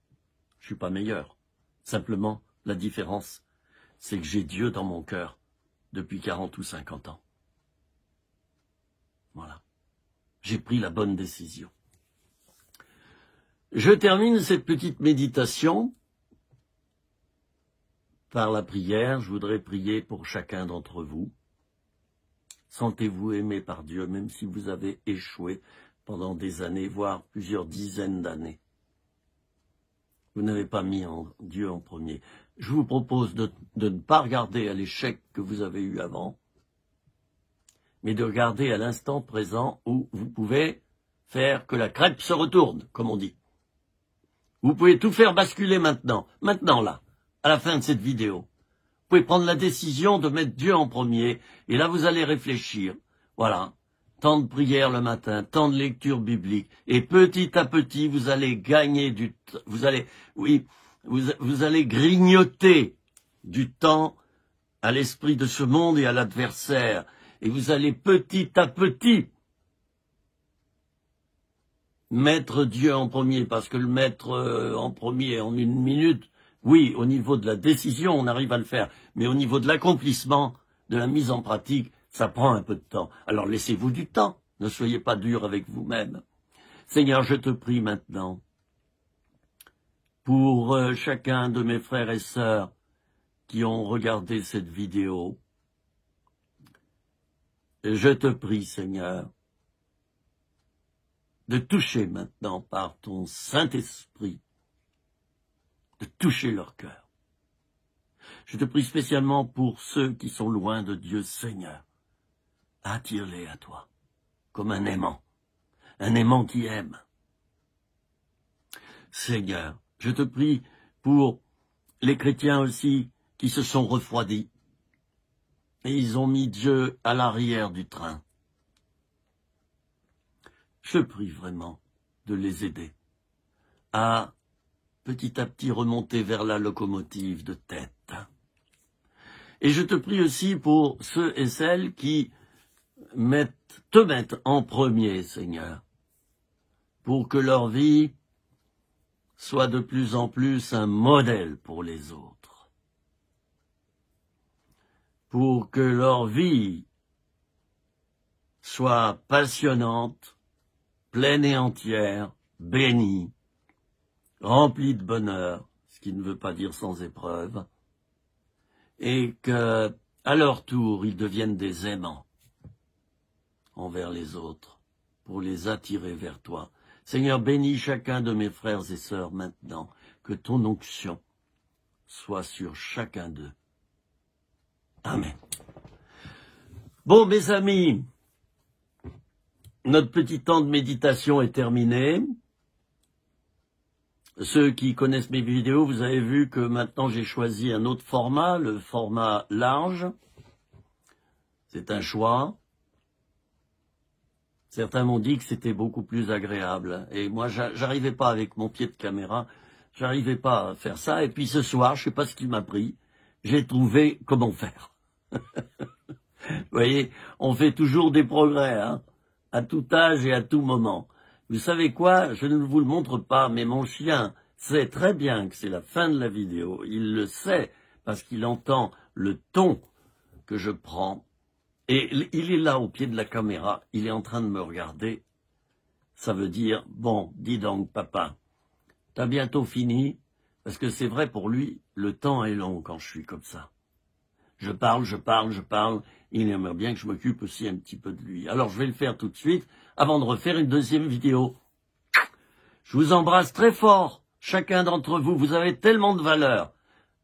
Je suis pas meilleur. Simplement, la différence, c'est que j'ai Dieu dans mon cœur depuis 40 ou 50 ans. Voilà. J'ai pris la bonne décision. Je termine cette petite méditation par la prière. Je voudrais prier pour chacun d'entre vous. Sentez-vous aimé par Dieu, même si vous avez échoué pendant des années, voire plusieurs dizaines d'années. Vous n'avez pas mis Dieu en premier. Je vous propose de ne pas regarder à l'échec que vous avez eu avant, mais de regarder à l'instant présent où vous pouvez faire que la crêpe se retourne, comme on dit. Vous pouvez tout faire basculer maintenant là, à la fin de cette vidéo. Vous pouvez prendre la décision de mettre Dieu en premier, et là vous allez réfléchir. Voilà, temps de prière le matin, temps de lecture biblique, et petit à petit vous allez gagner du temps, vous allez grignoter du temps à l'esprit de ce monde et à l'adversaire, et vous allez petit à petit mettre Dieu en premier, parce que le mettre en premier en une minute, oui, au niveau de la décision, on arrive à le faire, mais au niveau de l'accomplissement, de la mise en pratique, ça prend un peu de temps. Alors laissez-vous du temps, ne soyez pas dur avec vous-même. Seigneur, je te prie maintenant pour chacun de mes frères et sœurs qui ont regardé cette vidéo. Je te prie, Seigneur, de toucher maintenant par ton Saint-Esprit, de toucher leur cœur. Je te prie spécialement pour ceux qui sont loin de Dieu, Seigneur. Attire-les à toi, comme un aimant qui aime. Seigneur, je te prie pour les chrétiens aussi qui se sont refroidis et ils ont mis Dieu à l'arrière du train. Je prie vraiment de les aider à petit à petit remonter vers la locomotive de tête. Et je te prie aussi pour ceux et celles qui te mettent en premier, Seigneur, pour que leur vie soit de plus en plus un modèle pour les autres, pour que leur vie soit passionnante, pleine et entière, bénie, remplie de bonheur, ce qui ne veut pas dire sans épreuve, et que, à leur tour, ils deviennent des aimants envers les autres, pour les attirer vers toi. Seigneur, bénis chacun de mes frères et sœurs maintenant, que ton onction soit sur chacun d'eux. Amen. Bon, mes amis, notre petit temps de méditation est terminé. Ceux qui connaissent mes vidéos, vous avez vu que maintenant j'ai choisi un autre format, le format large. C'est un choix. Certains m'ont dit que c'était beaucoup plus agréable. Et moi, j'arrivais pas avec mon pied de caméra, j'arrivais pas à faire ça. Et puis ce soir, je sais pas ce qui m'a pris, j'ai trouvé comment faire. Vous voyez, on fait toujours des progrès, hein, à tout âge et à tout moment. Vous savez quoi? Je ne vous le montre pas, mais mon chien sait très bien que c'est la fin de la vidéo. Il le sait parce qu'il entend le ton que je prends. Et il est là au pied de la caméra, il est en train de me regarder. Ça veut dire, bon, dis donc papa, t'as bientôt fini? Parce que c'est vrai pour lui, le temps est long quand je suis comme ça. Je parle, il aimerait bien que je m'occupe aussi un petit peu de lui. Alors je vais le faire tout de suite, avant de refaire une deuxième vidéo. Je vous embrasse très fort, Chacun d'entre vous, vous avez tellement de valeur.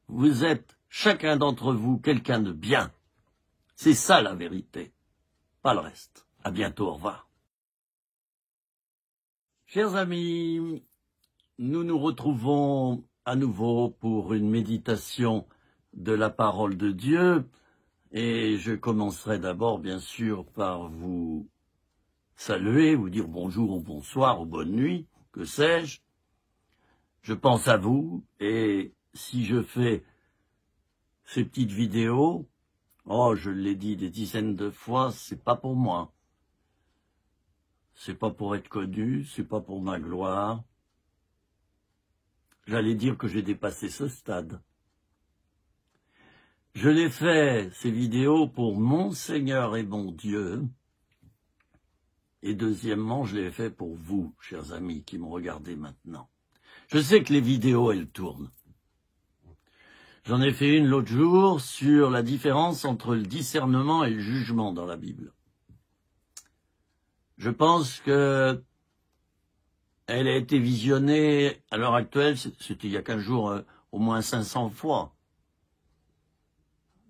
Vous êtes, chacun d'entre vous, quelqu'un de bien. C'est ça la vérité, pas le reste. À bientôt, au revoir. Chers amis, nous nous retrouvons à nouveau pour une méditation de la parole de Dieu. Et je commencerai d'abord, bien sûr, par vous saluer, vous dire bonjour ou bonsoir ou bonne nuit, que sais-je. Je pense à vous, et si je fais ces petites vidéos, oh, je l'ai dit des dizaines de fois, c'est pas pour moi. C'est pas pour être connu, c'est pas pour ma gloire. J'allais dire que j'ai dépassé ce stade. Je l'ai fait, ces vidéos, pour mon Seigneur et mon Dieu. Et deuxièmement, je l'ai fait pour vous, chers amis, qui me regardez maintenant. Je sais que les vidéos, elles tournent. J'en ai fait une l'autre jour sur la différence entre le discernement et le jugement dans la Bible. Je pense que elle a été visionnée, à l'heure actuelle, c'était il y a 15 jours, au moins 500 fois.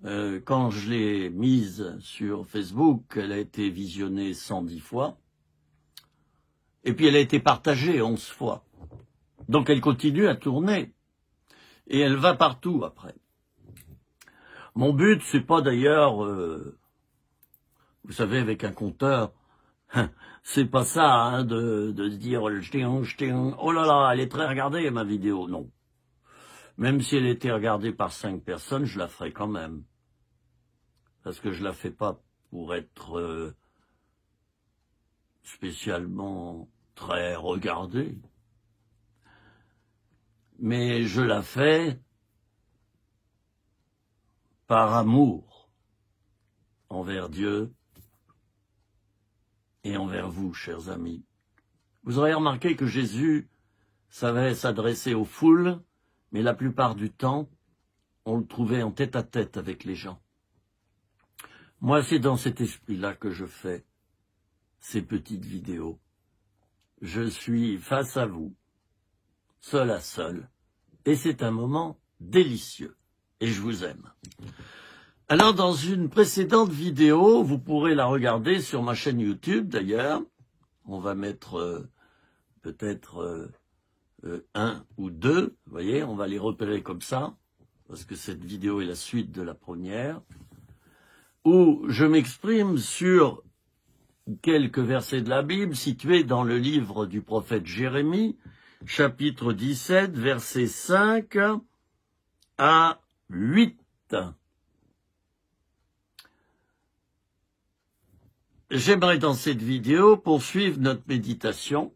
Quand je l'ai mise sur Facebook, elle a été visionnée 110 fois. Et puis elle a été partagée 11 fois. Donc elle continue à tourner. Et elle va partout après. Mon but, c'est pas d'ailleurs, vous savez, avec un compteur, c'est pas ça, hein, de se dire, oh là là, elle est très regardée ma vidéo. Non. Même si elle était regardée par 5 personnes, je la ferai quand même. Parce que je la fais pas pour être spécialement très regardée. Mais je la fais par amour envers Dieu et envers vous, chers amis. Vous aurez remarqué que Jésus savait s'adresser aux foules, mais la plupart du temps, on le trouvait en tête-à-tête avec les gens. Moi, c'est dans cet esprit-là que je fais ces petites vidéos. Je suis face à vous, seul à seul, et c'est un moment délicieux, et je vous aime. Alors, dans une précédente vidéo, vous pourrez la regarder sur ma chaîne YouTube, d'ailleurs. On va mettre peut-être un ou deux, vous voyez, on va les repérer comme ça, parce que cette vidéo est la suite de la première, où je m'exprime sur quelques versets de la Bible situés dans le livre du prophète Jérémie, chapitre 17, versets 5 à 8. J'aimerais dans cette vidéo poursuivre notre méditation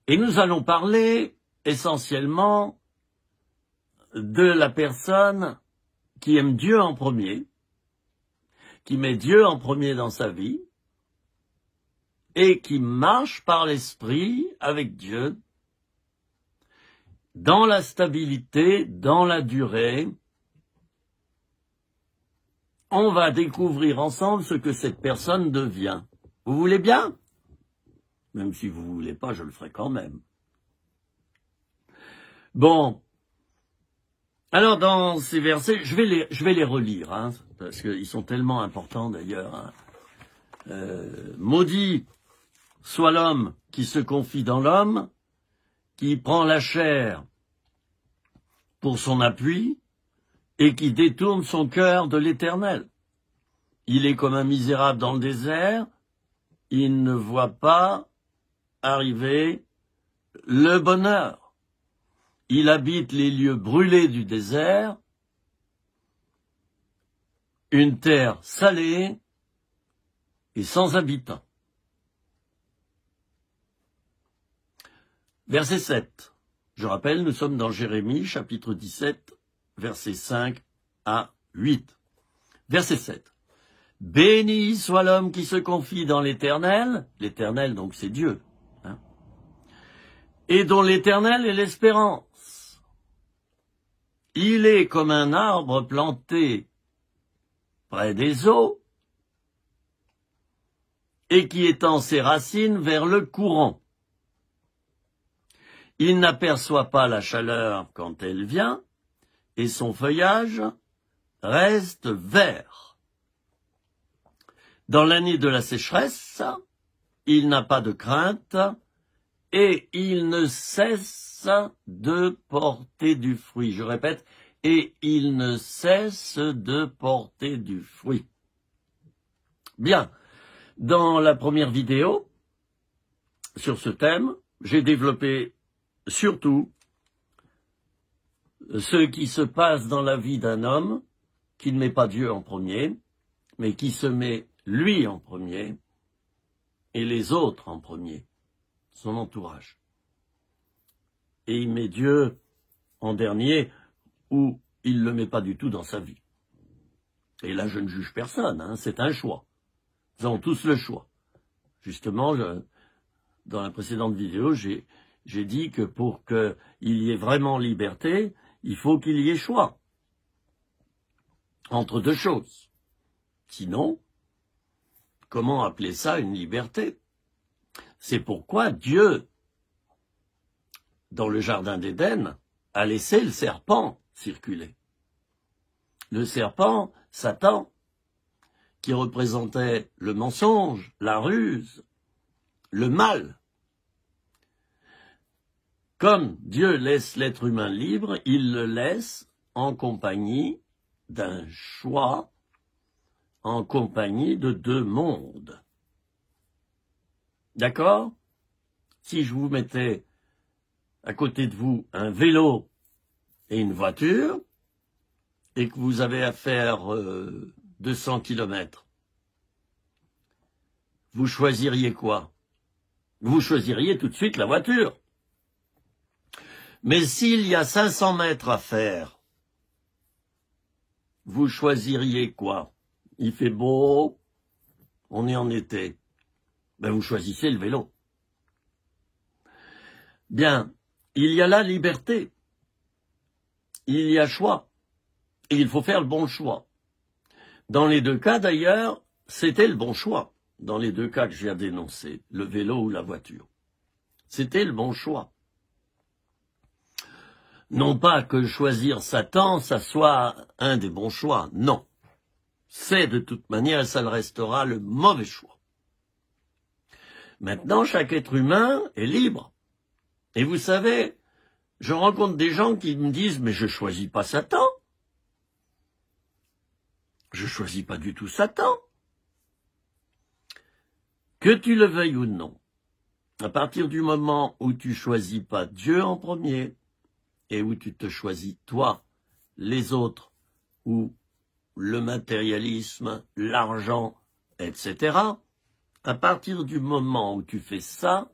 et nous allons parler essentiellement de la personne qui aime Dieu en premier, qui met Dieu en premier dans sa vie et qui marche par l'esprit avec Dieu dans la stabilité, dans la durée. On va découvrir ensemble ce que cette personne devient. Vous voulez bien? Même si vous ne voulez pas, je le ferai quand même. Bon. Alors, dans ces versets, je vais les relire, hein, parce qu'ils sont tellement importants d'ailleurs. Hein. Maudit soit l'homme qui se confie dans l'homme, qui prend la chair pour son appui et qui détourne son cœur de l'Éternel. Il est comme un misérable dans le désert, il ne voit pas arriver le bonheur. Il habite les lieux brûlés du désert, une terre salée et sans habitants. Verset 7. Je rappelle, nous sommes dans Jérémie, chapitre 17, versets 5 à 8. Verset 7. Béni soit l'homme qui se confie dans l'Éternel. L'Éternel, donc, c'est Dieu. Hein, et dont l'Éternel est l'espérance. Il est comme un arbre planté près des eaux et qui étend ses racines vers le courant. Il n'aperçoit pas la chaleur quand elle vient, et son feuillage reste vert. Dans l'année de la sécheresse, il n'a pas de crainte, et il ne cesse de porter du fruit. Je répète, et il ne cesse de porter du fruit. Bien, dans la première vidéo sur ce thème, j'ai développé surtout ce qui se passe dans la vie d'un homme qui ne met pas Dieu en premier, mais qui se met lui en premier et les autres en premier, son entourage. Et il met Dieu en dernier ou il ne le met pas du tout dans sa vie. Et là, je ne juge personne, hein, c'est un choix. Nous avons tous le choix. Justement, dans la précédente vidéo, j'ai dit que pour qu'il y ait vraiment liberté, il faut qu'il y ait choix entre deux choses. Sinon, comment appeler ça une liberté? C'est pourquoi Dieu, dans le jardin d'Éden, a laissé le serpent circuler. Le serpent, Satan, qui représentait le mensonge, la ruse, le mal. Comme Dieu laisse l'être humain libre, il le laisse en compagnie d'un choix, en compagnie de deux mondes. D'accord? Si je vous mettais à côté de vous un vélo et une voiture, et que vous avez à faire 200 kilomètres, vous choisiriez quoi? Vous choisiriez tout de suite la voiture. Mais s'il y a 500 mètres à faire, vous choisiriez quoi? Il fait beau, on est en été. Ben vous choisissez le vélo. Bien, il y a la liberté. Il y a choix. Et il faut faire le bon choix. Dans les deux cas, d'ailleurs, c'était le bon choix. Dans les deux cas que j'ai à dénoncer, le vélo ou la voiture. C'était le bon choix. Non pas que choisir Satan, ça soit un des bons choix. Non. C'est de toute manière, ça le restera le mauvais choix. Maintenant, chaque être humain est libre. Et vous savez, je rencontre des gens qui me disent « Mais je choisis pas Satan. Je choisis pas du tout Satan. » Que tu le veuilles ou non, à partir du moment où tu choisis pas Dieu en premier, et où tu te choisis toi, les autres, ou le matérialisme, l'argent, etc., à partir du moment où tu fais ça,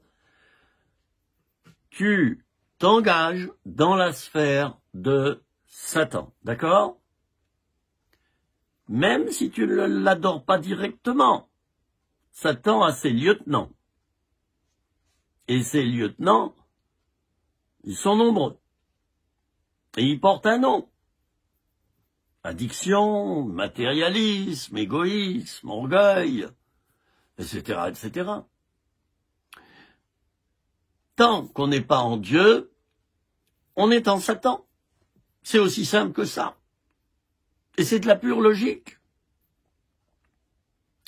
tu t'engages dans la sphère de Satan, d'accord? Même si tu ne l'adores pas directement, Satan a ses lieutenants. Et ces lieutenants, ils sont nombreux. Et ils portent un nom. Addiction, matérialisme, égoïsme, orgueil, etc., etc. Tant qu'on n'est pas en Dieu, on est en Satan. C'est aussi simple que ça. Et c'est de la pure logique.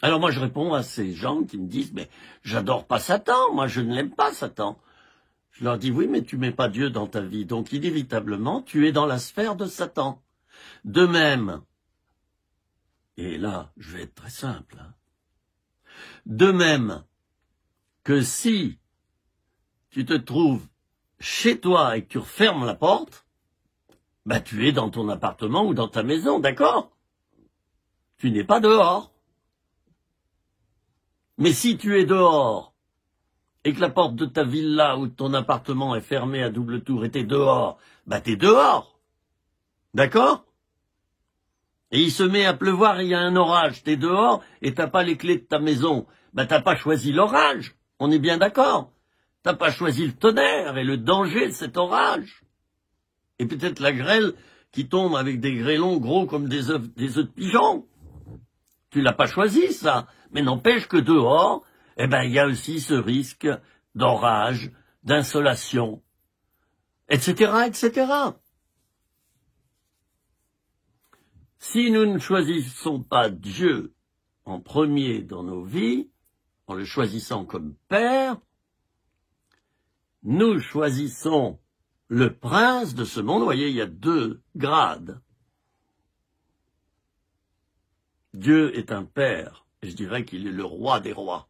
Alors moi je réponds à ces gens qui me disent « Mais j'adore pas Satan, moi je ne l'aime pas Satan ». Je leur dis « Oui, mais tu mets pas Dieu dans ta vie, donc inévitablement tu es dans la sphère de Satan. » De même, et là je vais être très simple, hein, de même que si tu te trouves chez toi et que tu refermes la porte, bah tu es dans ton appartement ou dans ta maison, d'accord? Tu n'es pas dehors. Mais si tu es dehors et que la porte de ta villa ou de ton appartement est fermée à double tour et t'es dehors, bah t'es dehors. D'accord? Et il se met à pleuvoir et il y a un orage, t'es dehors et t'as pas les clés de ta maison. Bah t'as pas choisi l'orage, on est bien d'accord. T'as pas choisi le tonnerre et le danger de cet orage. Et peut-être la grêle qui tombe avec des grêlons gros comme des œufs de pigeon. Tu l'as pas choisi, ça. Mais n'empêche que dehors, il y a aussi ce risque d'orage, d'insolation. etc., etc. Si nous ne choisissons pas Dieu en premier dans nos vies, en le choisissant comme Père, nous choisissons le prince de ce monde. Vous voyez, il y a 2 grades. Dieu est un père, et je dirais qu'il est le roi des rois.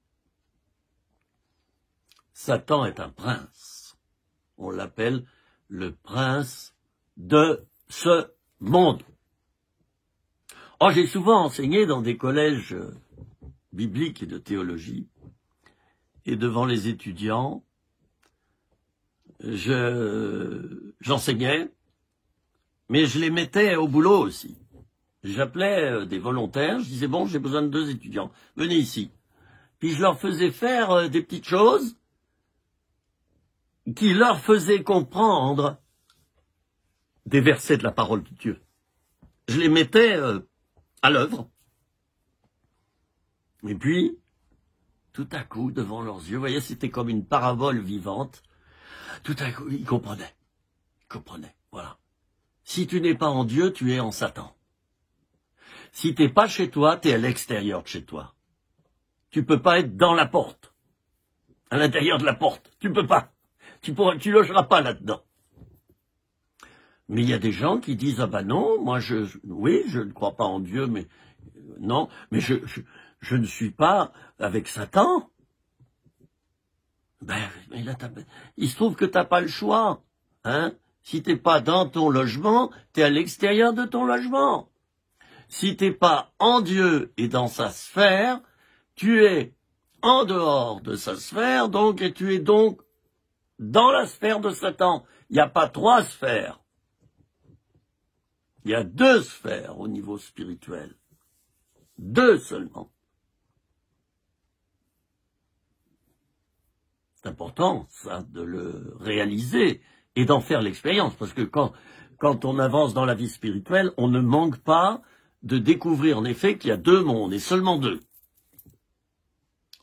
Satan est un prince. On l'appelle le prince de ce monde. Oh, j'ai souvent enseigné dans des collèges bibliques et de théologie, et devant les étudiants, j'enseignais, mais je les mettais au boulot aussi. J'appelais des volontaires, je disais, bon, j'ai besoin de 2 étudiants, venez ici. Puis je leur faisais faire des petites choses qui leur faisaient comprendre des versets de la parole de Dieu. Je les mettais à l'œuvre. Et puis, tout à coup, devant leurs yeux, vous voyez, c'était comme une parabole vivante. Tout à coup, ils comprenaient. Ils comprenaient, voilà. Si tu n'es pas en Dieu, tu es en Satan. Si t'es pas chez toi, t'es à l'extérieur de chez toi. Tu peux pas être dans la porte. À l'intérieur de la porte. Tu peux pas. Tu logeras pas là-dedans. Mais il y a des gens qui disent, ah ben non, moi oui, je ne crois pas en Dieu, mais non, mais je ne suis pas avec Satan. Ben, mais là, il se trouve que t'as pas le choix, hein. Si t'es pas dans ton logement, t'es à l'extérieur de ton logement. Si t'es pas en Dieu et dans sa sphère, tu es en dehors de sa sphère, donc, et tu es donc dans la sphère de Satan. Il n'y a pas 3 sphères. Il y a 2 sphères au niveau spirituel. 2 seulement. C'est important, ça, de le réaliser et d'en faire l'expérience. Parce que quand on avance dans la vie spirituelle, on ne manque pas de découvrir en effet qu'il y a 2 mondes, et seulement 2.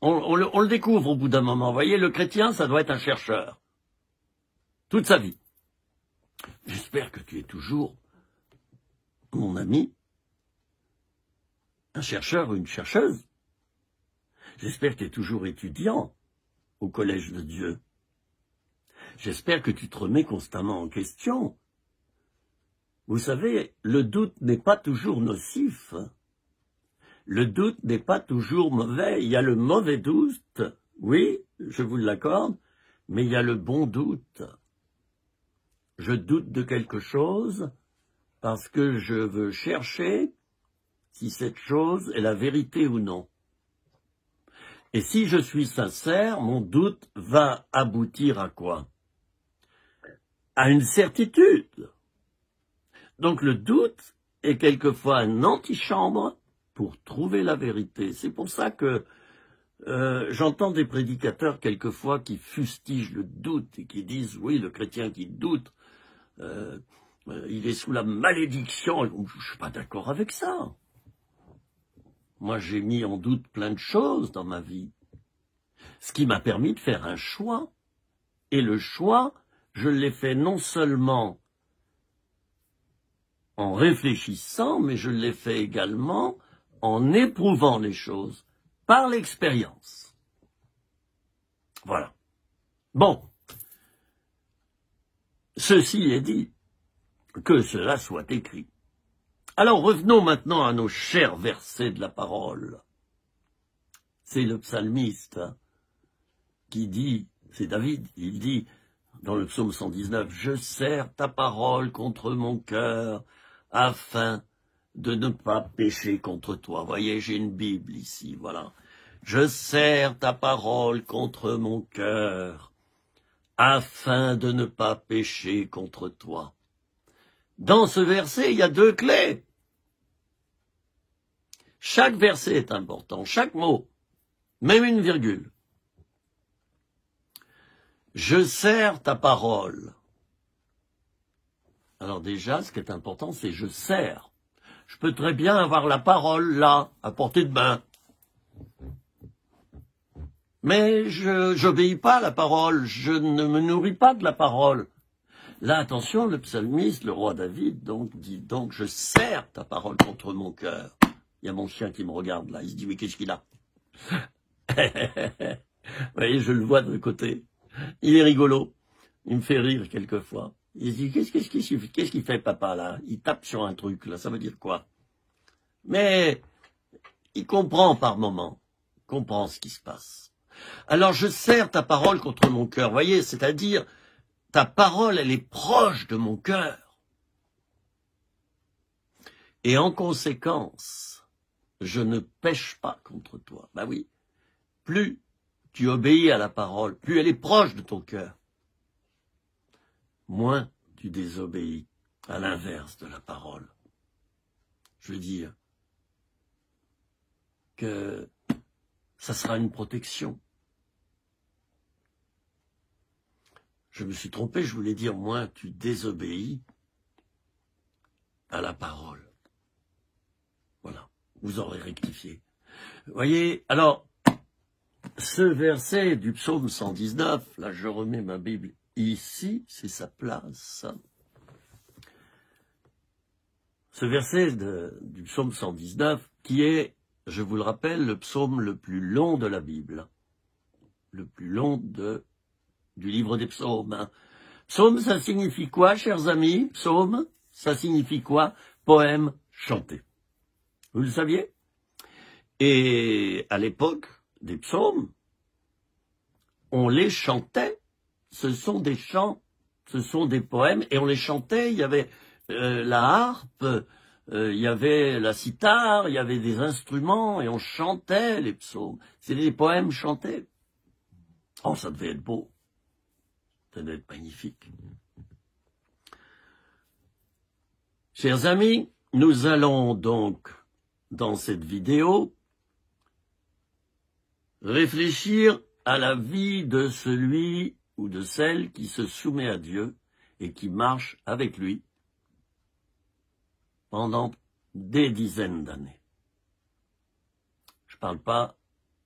On le découvre au bout d'un moment. Vous voyez, le chrétien, ça doit être un chercheur. Toute sa vie. J'espère que tu es toujours, mon ami, un chercheur ou une chercheuse. J'espère que tu es toujours étudiant au collège de Dieu. J'espère que tu te remets constamment en question. Vous savez, le doute n'est pas toujours nocif. Le doute n'est pas toujours mauvais. Il y a le mauvais doute, oui, je vous l'accorde, mais il y a le bon doute. Je doute de quelque chose parce que je veux chercher si cette chose est la vérité ou non. Et si je suis sincère, mon doute va aboutir à quoi? À une certitude. Donc le doute est quelquefois une antichambre pour trouver la vérité. C'est pour ça que j'entends des prédicateurs quelquefois qui fustigent le doute et qui disent, oui, le chrétien qui doute, il est sous la malédiction. Je ne suis pas d'accord avec ça. Moi, j'ai mis en doute plein de choses dans ma vie, ce qui m'a permis de faire un choix. Et le choix, je l'ai fait non seulement en réfléchissant, mais je l'ai fait également en éprouvant les choses par l'expérience. Voilà. Bon. Ceci est dit, que cela soit écrit. Alors revenons maintenant à nos chers versets de la parole. C'est le psalmiste qui dit, c'est David, il dit dans le psaume 119, « Je serre ta parole contre mon cœur afin de ne pas pécher contre toi. » Vous voyez, j'ai une Bible ici, voilà. « Je serre ta parole contre mon cœur afin de ne pas pécher contre toi. » Dans ce verset, il y a 2 clés. Chaque verset est important, chaque mot, même une virgule. Je serre ta parole. Alors déjà, ce qui est important, c'est je serre. Je peux très bien avoir la parole là, à portée de main. Mais je n'obéis pas à la parole, je ne me nourris pas de la parole. Là, attention, le psalmiste, le roi David, donc, dit donc, je serre ta parole contre mon cœur. Il y a mon chien qui me regarde là, il se dit, mais qu'est-ce qu'il a? Vous voyez, je le vois de côté. Il est rigolo. Il me fait rire quelquefois. Il se dit, qu'est-ce qu'il fait, papa, là? Il tape sur un truc, là, ça veut dire quoi? Mais il comprend par moments, comprend ce qui se passe. Alors je serre ta parole contre mon cœur, voyez, c'est-à-dire, ta parole, elle est proche de mon cœur. Et en conséquence, je ne pêche pas contre toi. Ben oui, plus tu obéis à la parole, plus elle est proche de ton cœur, moins tu désobéis à l'inverse de la parole. Je veux dire que ça sera une protection. Je me suis trompé, je voulais dire moins tu désobéis à la parole. Voilà, vous aurez rectifié. Vous voyez, alors, ce verset du psaume 119, là je remets ma Bible ici, c'est sa place. Ce verset du psaume 119, qui est, je vous le rappelle, le psaume le plus long de la Bible. Le plus long du livre des psaumes. Hein. Psaume, ça signifie quoi, chers amis? Psaume, ça signifie quoi? Poème chanté. Vous le saviez? Et à l'époque des psaumes, on les chantait. Ce sont des chants, ce sont des poèmes, et on les chantait. Il y avait la harpe, il y avait la cithare, il y avait des instruments, et on chantait les psaumes. C'était des poèmes chantés. Oh, ça devait être beau. Ça devait être magnifique. Chers amis, nous allons donc, dans cette vidéo, réfléchir à la vie de celui ou de celle qui se soumet à Dieu et qui marche avec lui pendant des dizaines d'années. Je ne parle pas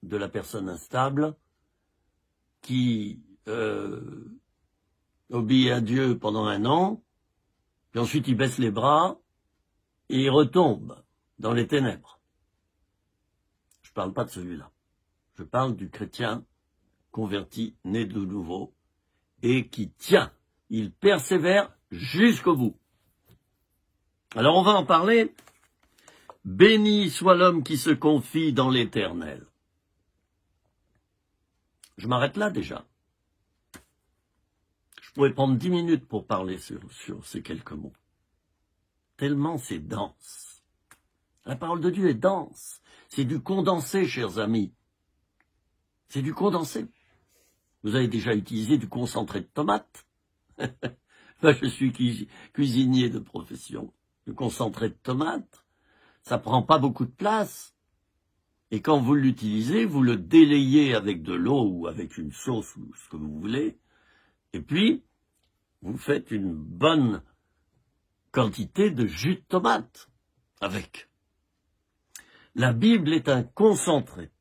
de la personne instable qui obéit à Dieu pendant 1 an, puis ensuite il baisse les bras et il retombe dans les ténèbres. Je ne parle pas de celui-là. Je parle du chrétien converti, né de nouveau, et qui tient. Il persévère jusqu'au bout. Alors on va en parler. Béni soit l'homme qui se confie dans l'Éternel. Je m'arrête là déjà. Je pourrais prendre 10 minutes pour parler sur ces quelques mots. Tellement c'est dense. La parole de Dieu est dense. C'est du condensé, chers amis. C'est du condensé. Vous avez déjà utilisé du concentré de tomate? Moi, je suis cuisinier de profession. Le concentré de tomate, ça prend pas beaucoup de place. Et quand vous l'utilisez, vous le délayez avec de l'eau ou avec une sauce ou ce que vous voulez. Et puis, vous faites une bonne quantité de jus de tomate avec. La Bible est un concentré.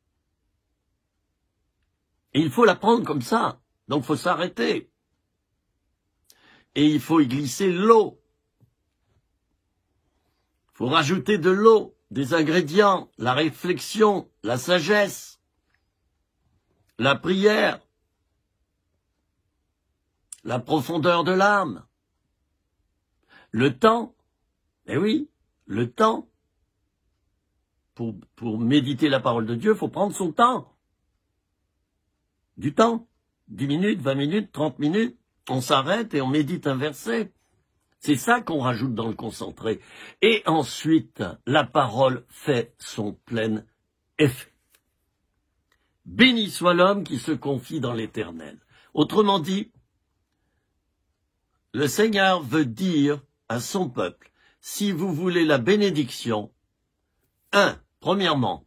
Et il faut la prendre comme ça. Donc il faut s'arrêter. Et il faut y glisser l'eau. Il faut rajouter de l'eau, des ingrédients, la réflexion, la sagesse, la prière, la profondeur de l'âme, le temps. Eh oui, le temps. Pour méditer la parole de Dieu, il faut prendre son temps. Du temps. 10 minutes, 20 minutes, 30 minutes. On s'arrête et on médite un verset. C'est ça qu'on rajoute dans le concentré. Et ensuite, la parole fait son plein effet. Béni soit l'homme qui se confie dans l'Éternel. Autrement dit, le Seigneur veut dire à son peuple, si vous voulez la bénédiction, premièrement,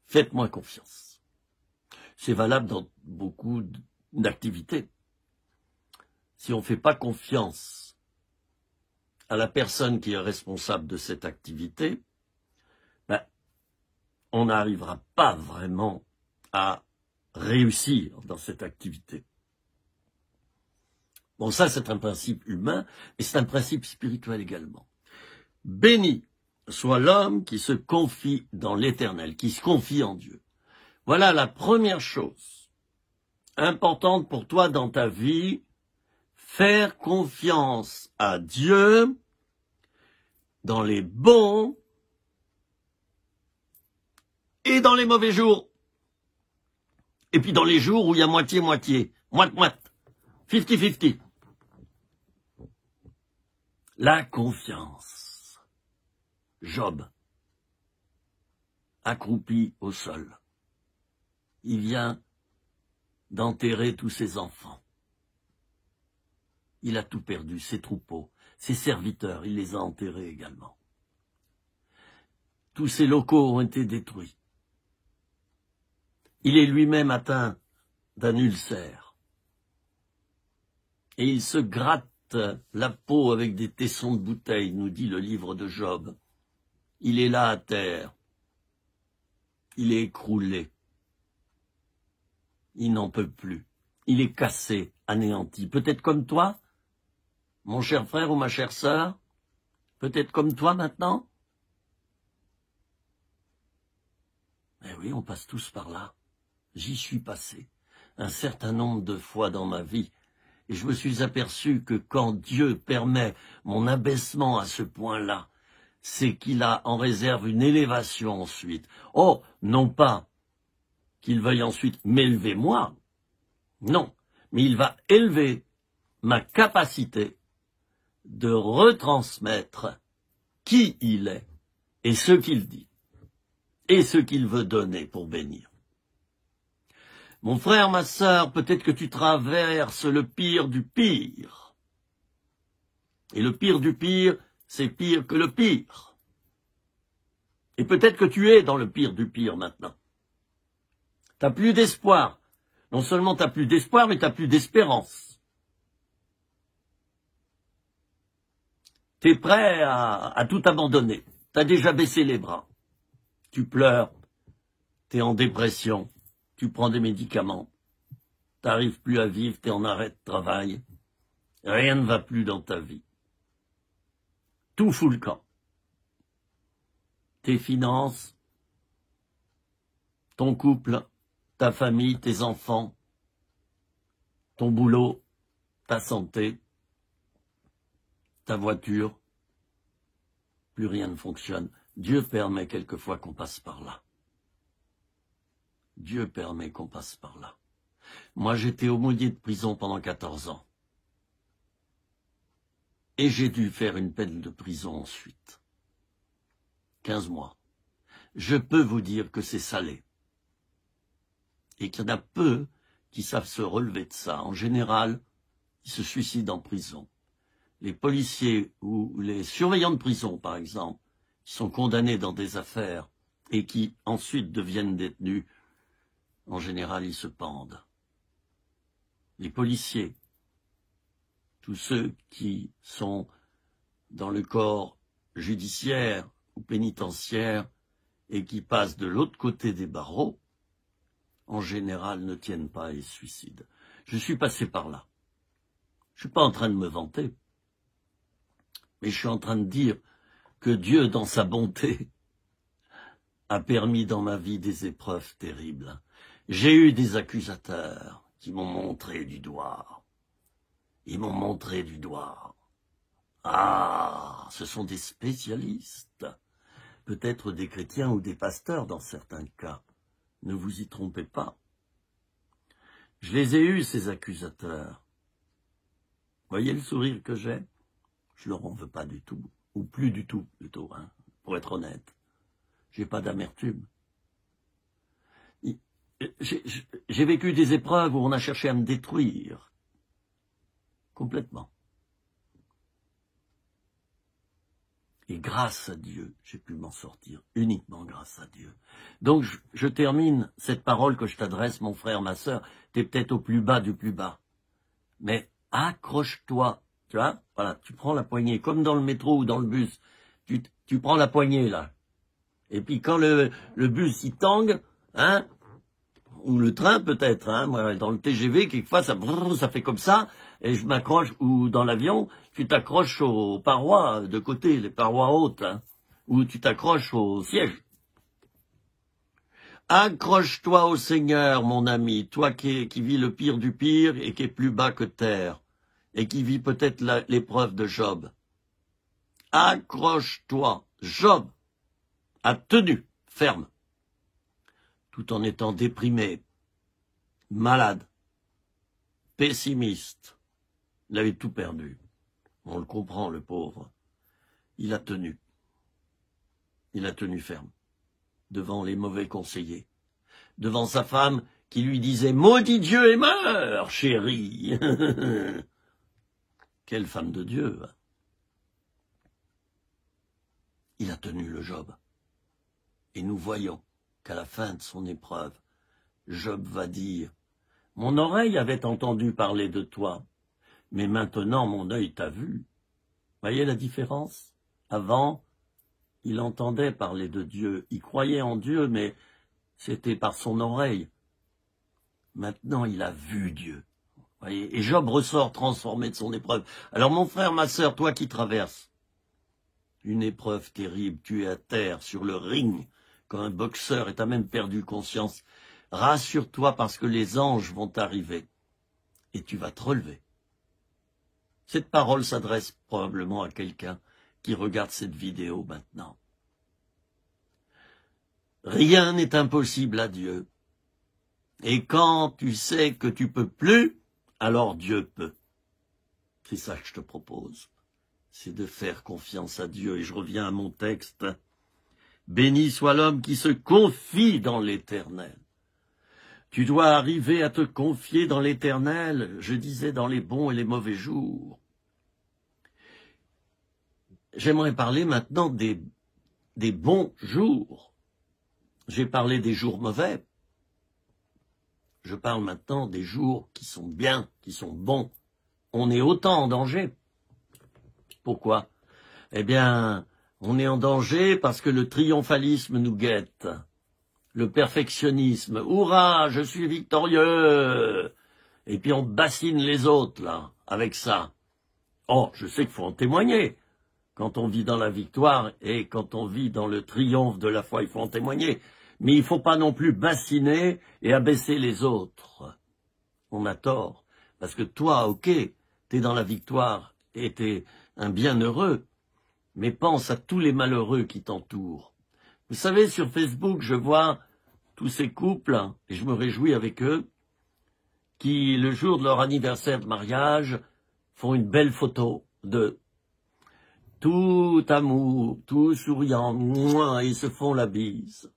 faites-moi confiance. C'est valable dans beaucoup d'activités. Si on ne fait pas confiance à la personne qui est responsable de cette activité, on n'arrivera pas vraiment à réussir dans cette activité. Bon, ça, c'est un principe humain, et c'est un principe spirituel également. Béni soit l'homme qui se confie dans l'Éternel, qui se confie en Dieu. Voilà la première chose importante pour toi dans ta vie, faire confiance à Dieu dans les bons et dans les mauvais jours. Et puis dans les jours où il y a moitié-moitié, moite-moite, 50-50. La confiance. Job, accroupi au sol. Il vient d'enterrer tous ses enfants. Il a tout perdu, ses troupeaux, ses serviteurs, il les a enterrés également. Tous ses locaux ont été détruits. Il est lui-même atteint d'un ulcère. Et il se gratte la peau avec des tessons de bouteille, nous dit le livre de Job. Il est là à terre. Il est écroulé. Il n'en peut plus. Il est cassé, anéanti. Peut-être comme toi, mon cher frère ou ma chère sœur. Peut-être comme toi maintenant. Eh oui, on passe tous par là. J'y suis passé un certain nombre de fois dans ma vie. Et je me suis aperçu que quand Dieu permet mon abaissement à ce point-là, c'est qu'il a en réserve une élévation ensuite. Oh, non pas qu'il veuille ensuite m'élever moi, non, mais il va élever ma capacité de retransmettre qui il est et ce qu'il dit et ce qu'il veut donner pour bénir. Mon frère, ma sœur, peut-être que tu traverses le pire du pire. Et le pire du pire, c'est pire que le pire. Et peut-être que tu es dans le pire du pire maintenant. T'as plus d'espoir. Non seulement t'as plus d'espoir, mais t'as plus d'espérance. T'es prêt à tout abandonner. T'as déjà baissé les bras. Tu pleures. T'es en dépression. Tu prends des médicaments, t'arrives plus à vivre, t'es en arrêt de travail, rien ne va plus dans ta vie. Tout fout le camp. Tes finances, ton couple, ta famille, tes enfants, ton boulot, ta santé, ta voiture, plus rien ne fonctionne. Dieu permet quelquefois qu'on passe par là. Dieu permet qu'on passe par là. Moi, j'étais aumônier de prison pendant 14 ans. Et j'ai dû faire une peine de prison ensuite. 15 mois. Je peux vous dire que c'est salé. Et qu'il y en a peu qui savent se relever de ça. En général, ils se suicident en prison. Les policiers ou les surveillants de prison, par exemple, qui sont condamnés dans des affaires et qui ensuite deviennent détenus, en général, ils se pendent. Les policiers, tous ceux qui sont dans le corps judiciaire ou pénitentiaire et qui passent de l'autre côté des barreaux, en général, ne tiennent pas et se suicident. Je suis passé par là. Je ne suis pas en train de me vanter, mais je suis en train de dire que Dieu, dans sa bonté, a permis dans ma vie des épreuves terribles. J'ai eu des accusateurs qui m'ont montré du doigt. Ils m'ont montré du doigt. Ah, ce sont des spécialistes. Peut-être des chrétiens ou des pasteurs dans certains cas. Ne vous y trompez pas. Je les ai eus, ces accusateurs. Voyez le sourire que j'ai? Je leur en veux pas du tout. Ou plus du tout, plutôt, hein, pour être honnête. J'ai pas d'amertume. J'ai vécu des épreuves où on a cherché à me détruire. Complètement. Et grâce à Dieu, j'ai pu m'en sortir, uniquement grâce à Dieu. Donc je termine cette parole que je t'adresse, mon frère, ma sœur. T'es peut-être au plus bas du plus bas. Mais accroche-toi, tu vois, voilà, tu prends la poignée, comme dans le métro ou dans le bus. Tu prends la poignée, là. Et puis quand le bus, il tangue, hein, ou le train peut-être, hein. Moi, dans le TGV, quelquefois, ça fait comme ça, et je m'accroche, ou dans l'avion, tu t'accroches aux parois de côté, les parois hautes, hein, ou tu t'accroches au siège. Accroche-toi au Seigneur, mon ami, toi qui vis le pire du pire et qui est plus bas que terre, et qui vit peut-être l'épreuve de Job. Accroche-toi. Job a tenu ferme, tout en étant déprimé, malade, pessimiste. Il avait tout perdu. On le comprend, le pauvre. Il a tenu. Il a tenu ferme. Devant les mauvais conseillers. Devant sa femme qui lui disait « Maudit Dieu et meurs, chérie !» Quelle femme de Dieu, hein. Il a tenu le Job. Et nous voyons qu'à la fin de son épreuve, Job va dire « Mon oreille avait entendu parler de toi, mais maintenant mon œil t'a vu. » Voyez la différence? Avant, il entendait parler de Dieu, il croyait en Dieu, mais c'était par son oreille. Maintenant, il a vu Dieu. Voyez, et Job ressort transformé de son épreuve. Alors mon frère, ma sœur, toi qui traverses une épreuve terrible, tu es à terre, sur le ring, comme un boxeur, et t'as même perdu conscience. Rassure-toi parce que les anges vont arriver, et tu vas te relever. Cette parole s'adresse probablement à quelqu'un qui regarde cette vidéo maintenant. Rien n'est impossible à Dieu. Et quand tu sais que tu peux plus, alors Dieu peut. C'est ça que je te propose. C'est de faire confiance à Dieu. Et je reviens à mon texte. Béni soit l'homme qui se confie dans l'Éternel. Tu dois arriver à te confier dans l'Éternel, je disais, dans les bons et les mauvais jours. J'aimerais parler maintenant des bons jours. J'ai parlé des jours mauvais. Je parle maintenant des jours qui sont bien, qui sont bons. On est autant en danger. Pourquoi? Eh bien, on est en danger parce que le triomphalisme nous guette. Le perfectionnisme. Hurrah, je suis victorieux. Et puis on bassine les autres, là, avec ça. Oh, je sais qu'il faut en témoigner. Quand on vit dans la victoire et quand on vit dans le triomphe de la foi, il faut en témoigner. Mais il ne faut pas non plus bassiner et abaisser les autres. On a tort. Parce que toi, ok, t'es dans la victoire et t'es un bienheureux, mais pense à tous les malheureux qui t'entourent. Vous savez, sur Facebook, je vois tous ces couples, et je me réjouis avec eux, qui, le jour de leur anniversaire de mariage, font une belle photo de tout amour, tout souriant, et ils se font la bise.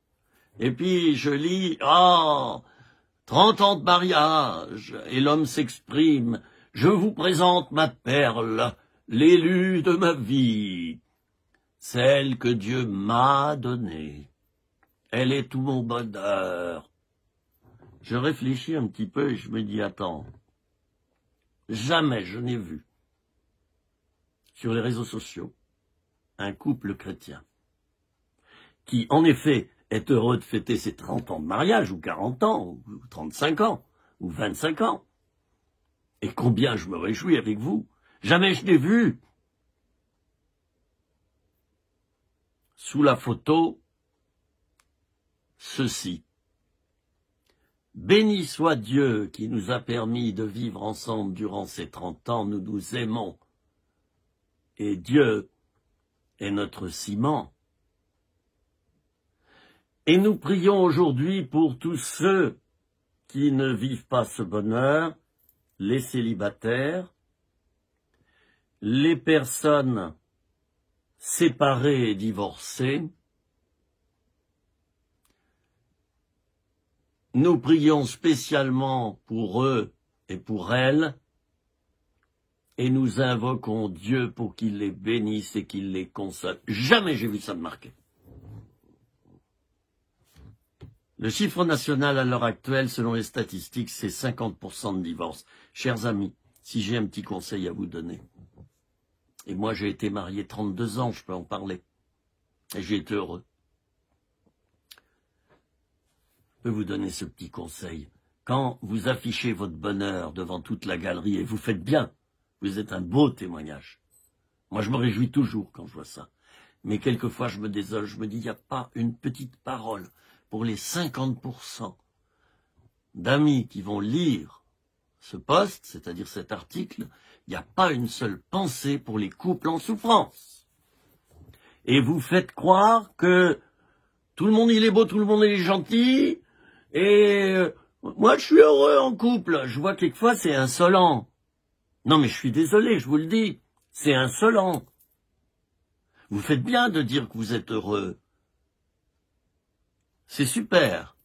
Et puis je lis, 30 ans de mariage, et l'homme s'exprime, je vous présente ma perle, l'élu de ma vie, celle que Dieu m'a donnée. Elle est tout mon bonheur. Je réfléchis un petit peu et je me dis, attends, jamais je n'ai vu sur les réseaux sociaux un couple chrétien qui, en effet, est heureux de fêter ses 30 ans de mariage, ou 40 ans, ou 35 ans, ou 25 ans. Et combien je me réjouis avec vous. Jamais je n'ai vu. Sous la photo, ceci. Béni soit Dieu qui nous a permis de vivre ensemble durant ces 30 ans, nous nous aimons. Et Dieu est notre ciment. Et nous prions aujourd'hui pour tous ceux qui ne vivent pas ce bonheur, les célibataires, les personnes séparées et divorcées. Nous prions spécialement pour eux et pour elles, et nous invoquons Dieu pour qu'il les bénisse et qu'il les console. Jamais j'ai vu ça de marqué. Le chiffre national à l'heure actuelle, selon les statistiques, c'est 50% de divorces. Chers amis, si j'ai un petit conseil à vous donner, et moi j'ai été marié 32 ans, je peux en parler, et j'ai été heureux. peux vous donner ce petit conseil. Quand vous affichez votre bonheur devant toute la galerie, et vous faites bien, vous êtes un beau témoignage. Moi, je me réjouis toujours quand je vois ça. Mais quelquefois, je me désole, je me dis, il n'y a pas une petite parole pour les 50% d'amis qui vont lire ce post, c'est-à-dire cet article, il n'y a pas une seule pensée pour les couples en souffrance. Et vous faites croire que tout le monde il est beau, tout le monde il est gentil, et moi je suis heureux en couple. Je vois quelquefois c'est insolent. Non mais je suis désolé, je vous le dis, c'est insolent. Vous faites bien de dire que vous êtes heureux. C'est super.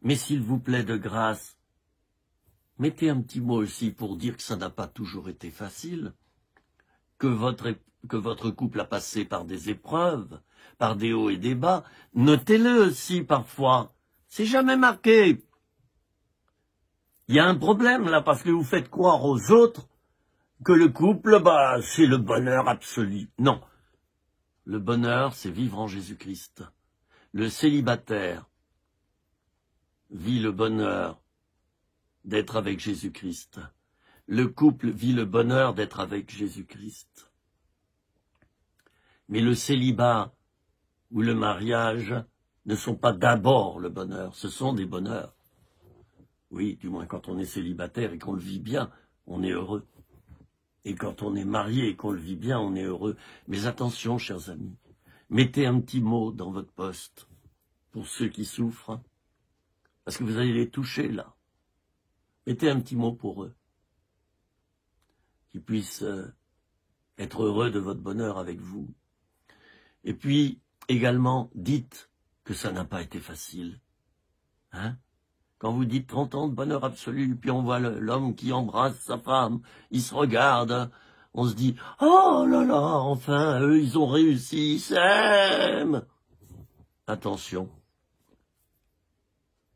Mais s'il vous plaît de grâce, mettez un petit mot aussi pour dire que ça n'a pas toujours été facile, que votre couple a passé par des épreuves, par des hauts et des bas. Notez-le aussi parfois. C'est jamais marqué. Il y a un problème là parce que vous faites croire aux autres que le couple, c'est le bonheur absolu. Non. Le bonheur, c'est vivre en Jésus-Christ. Le célibataire vit le bonheur d'être avec Jésus-Christ. Le couple vit le bonheur d'être avec Jésus-Christ. Mais le célibat ou le mariage ne sont pas d'abord le bonheur, ce sont des bonheurs. Oui, du moins quand on est célibataire et qu'on le vit bien, on est heureux. Et quand on est marié et qu'on le vit bien, on est heureux. Mais attention, chers amis, mettez un petit mot dans votre poste pour ceux qui souffrent, parce que vous allez les toucher là. Mettez un petit mot pour eux, qu'ils puissent être heureux de votre bonheur avec vous. Et puis, également, dites que ça n'a pas été facile. Hein? Quand vous dites 30 ans de bonheur absolu, puis on voit l'homme qui embrasse sa femme, il se regarde, on se dit « Oh là là, enfin, eux, ils ont réussi, ils s'aiment !» Attention,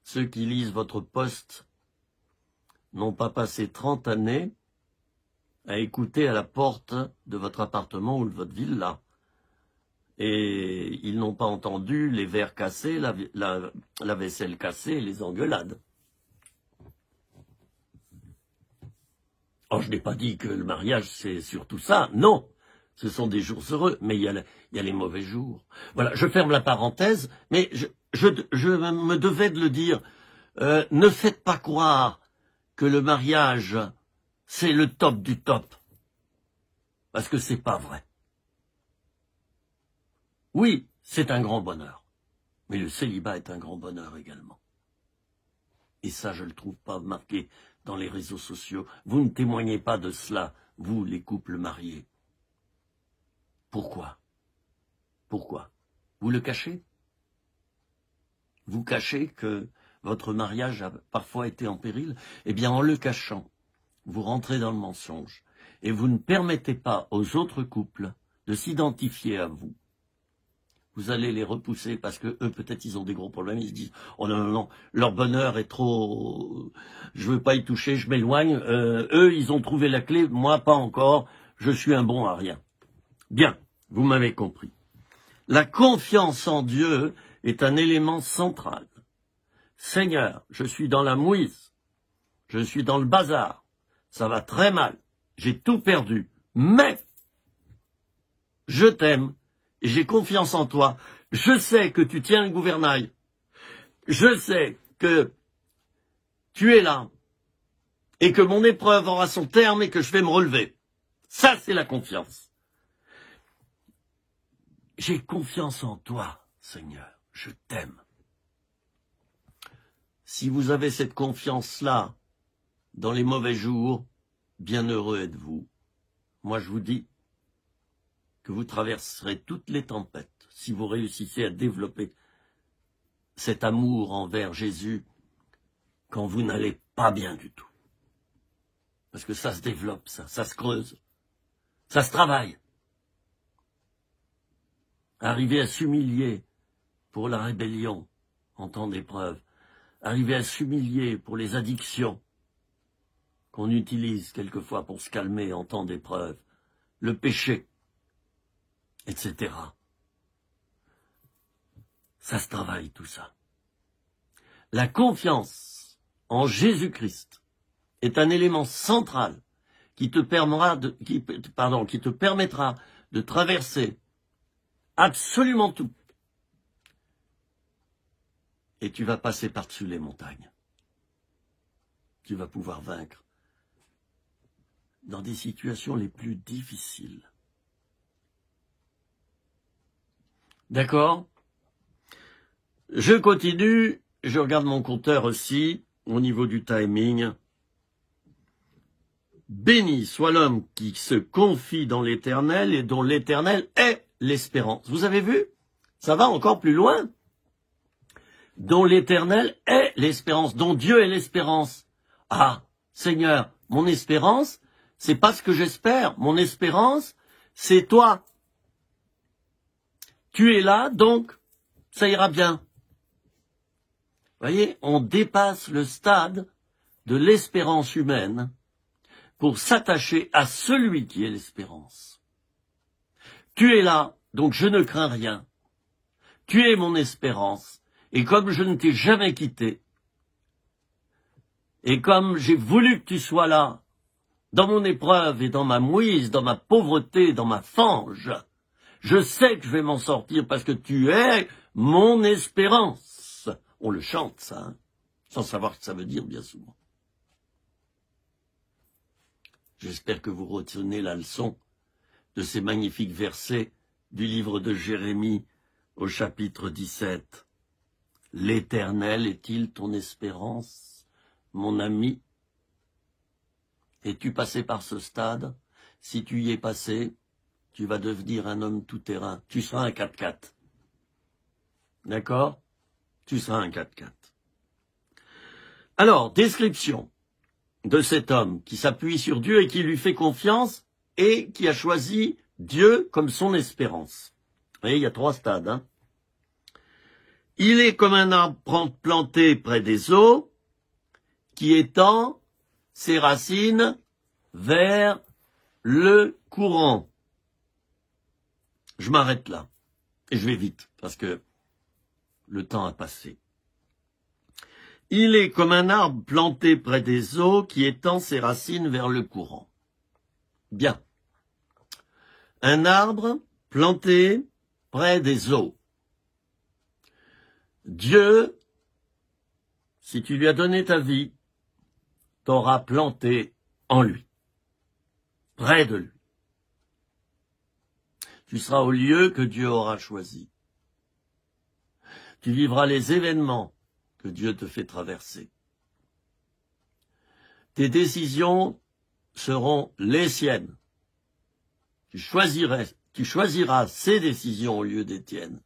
ceux qui lisent votre post n'ont pas passé 30 années à écouter à la porte de votre appartement ou de votre villa. Et ils n'ont pas entendu les verres cassés, la vaisselle cassée et les engueulades. Alors je n'ai pas dit que le mariage c'est surtout ça, non. Ce sont des jours heureux, mais il y a les mauvais jours. Voilà, je ferme la parenthèse, mais je me devais de le dire. Ne faites pas croire que le mariage, c'est le top du top. Parce que c'est pas vrai. Oui, c'est un grand bonheur. Mais le célibat est un grand bonheur également. Et ça, je ne le trouve pas marqué dans les réseaux sociaux. Vous ne témoignez pas de cela, vous, les couples mariés. Pourquoi? Pourquoi? Vous le cachez? Vous cachez que votre mariage a parfois été en péril? Eh bien, en le cachant, vous rentrez dans le mensonge. Et vous ne permettez pas aux autres couples de s'identifier à vous. Vous allez les repousser parce que eux, peut-être, ils ont des gros problèmes. Ils se disent, oh non, non, non, leur bonheur est trop... Je veux pas y toucher, je m'éloigne. Eux, ils ont trouvé la clé, moi, pas encore. Je suis un bon à rien. Bien, vous m'avez compris. La confiance en Dieu est un élément central. Seigneur, je suis dans la mouise. Je suis dans le bazar. Ça va très mal. J'ai tout perdu. Mais, je t'aime. Et j'ai confiance en toi. Je sais que tu tiens le gouvernail. Je sais que tu es là. Et que mon épreuve aura son terme et que je vais me relever. Ça, c'est la confiance. J'ai confiance en toi, Seigneur. Je t'aime. Si vous avez cette confiance-là dans les mauvais jours, bienheureux êtes-vous. Moi, je vous dis que vous traverserez toutes les tempêtes si vous réussissez à développer cet amour envers Jésus quand vous n'allez pas bien du tout. Parce que ça se développe, ça se creuse, ça se travaille. Arriver à s'humilier pour la rébellion en temps d'épreuve, arriver à s'humilier pour les addictions qu'on utilise quelquefois pour se calmer en temps d'épreuve, le péché, etc. Ça se travaille tout ça. La confiance en Jésus-Christ est un élément central qui te permettra de traverser absolument tout. Et tu vas passer par-dessus les montagnes. Tu vas pouvoir vaincre dans des situations les plus difficiles. D'accord? Je continue, je regarde mon compteur aussi, au niveau du timing. Béni soit l'homme qui se confie dans l'Éternel et dont l'Éternel est l'espérance. Vous avez vu? Ça va encore plus loin. Dont l'Éternel est l'espérance, dont Dieu est l'espérance. Ah, Seigneur, mon espérance, c'est pas ce que j'espère. Mon espérance, c'est toi. Tu es là, donc ça ira bien. Voyez, on dépasse le stade de l'espérance humaine pour s'attacher à celui qui est l'espérance. Tu es là, donc je ne crains rien. Tu es mon espérance, et comme je ne t'ai jamais quitté, et comme j'ai voulu que tu sois là, dans mon épreuve et dans ma mouise, dans ma pauvreté, dans ma fange, je sais que je vais m'en sortir parce que tu es mon espérance. On le chante, ça, hein, sans savoir ce que ça veut dire, bien souvent. J'espère que vous retenez la leçon de ces magnifiques versets du livre de Jérémie au chapitre 17. L'Éternel est-il ton espérance, mon ami? Es-tu passé par ce stade? Si tu y es passé, tu vas devenir un homme tout-terrain. Tu seras un 4x4. D'accord? Tu seras un 4x4. Alors, description de cet homme qui s'appuie sur Dieu et qui lui fait confiance et qui a choisi Dieu comme son espérance. Vous voyez, il y a 3 stades. Hein. Il est comme un arbre planté près des eaux qui étend ses racines vers le courant. Je m'arrête là et je vais vite parce que le temps a passé. Il est comme un arbre planté près des eaux qui étend ses racines vers le courant. Bien. Un arbre planté près des eaux. Dieu, si tu lui as donné ta vie, t'aura planté en lui, près de lui. Tu seras au lieu que Dieu aura choisi. Tu vivras les événements que Dieu te fait traverser. Tes décisions seront les siennes. Tu choisiras ces décisions au lieu des tiennes.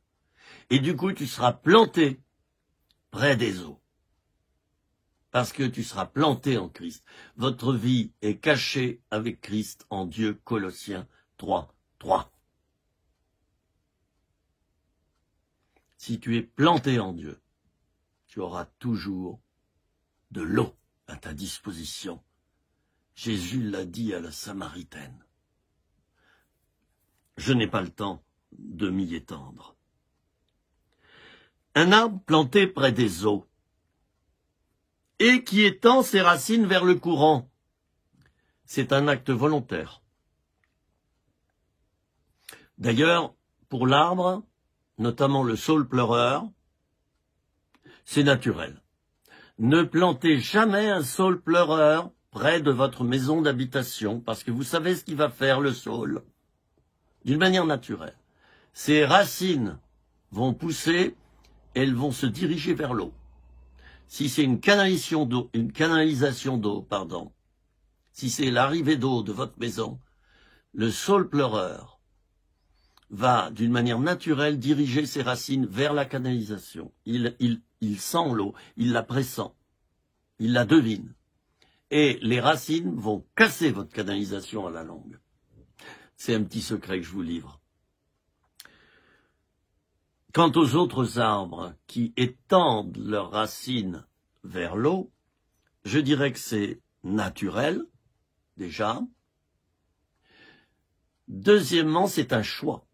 Et du coup, tu seras planté près des eaux. Parce que tu seras planté en Christ. Votre vie est cachée avec Christ en Dieu. Colossiens 3:3. Si tu es planté en Dieu, tu auras toujours de l'eau à ta disposition. Jésus l'a dit à la Samaritaine. Je n'ai pas le temps de m'y étendre. Un arbre planté près des eaux et qui étend ses racines vers le courant. C'est un acte volontaire. D'ailleurs, pour l'arbre, notamment le saule pleureur, c'est naturel. Ne plantez jamais un saule pleureur près de votre maison d'habitation, parce que vous savez ce qu'il va faire, le saule, d'une manière naturelle. Ses racines vont pousser, elles vont se diriger vers l'eau. Si c'est une canalisation d'eau, si c'est l'arrivée d'eau de votre maison, le saule pleureur va, d'une manière naturelle, diriger ses racines vers la canalisation. Il sent l'eau, il la pressent, il la devine. Et les racines vont casser votre canalisation à la longue. C'est un petit secret que je vous livre. Quant aux autres arbres qui étendent leurs racines vers l'eau, je dirais que c'est naturel, déjà. Deuxièmement, c'est un choix.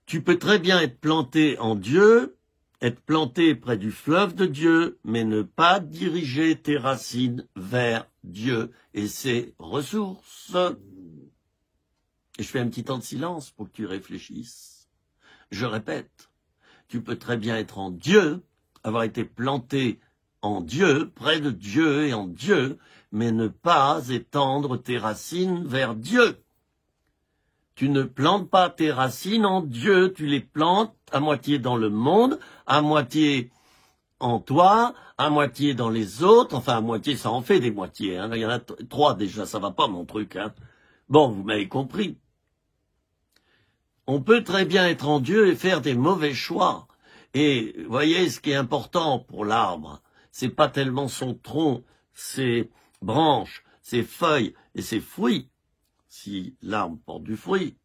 Tu peux très bien être planté en Dieu être planté près du fleuve de Dieu, mais ne pas diriger tes racines vers Dieu et ses ressources. Et je fais un petit temps de silence pour que tu réfléchisses. Je répète, tu peux très bien être en Dieu, avoir été planté en Dieu, près de Dieu et en Dieu, mais ne pas étendre tes racines vers Dieu. Tu ne plantes pas tes racines en Dieu, tu les plantes à moitié dans le monde, à moitié en toi, à moitié dans les autres, enfin à moitié, ça en fait des moitiés, hein. Il y en a 3 déjà, ça va pas mon truc, hein. Bon, vous m'avez compris. On peut très bien être en Dieu et faire des mauvais choix. Et vous voyez, ce qui est important pour l'arbre, c'est pas tellement son tronc, ses branches, ses feuilles et ses fruits, si l'arbre porte du fruit.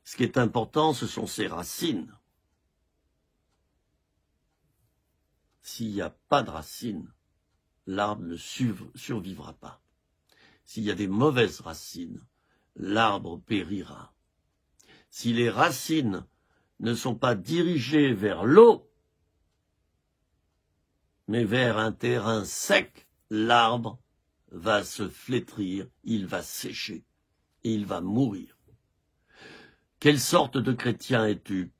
Ce qui est important, ce sont ses racines. S'il n'y a pas de racines, l'arbre ne survivra pas. S'il y a des mauvaises racines, l'arbre périra. Si les racines ne sont pas dirigées vers l'eau, mais vers un terrain sec, l'arbre va se flétrir, il va sécher, et il va mourir. Quelle sorte de chrétien es-tu?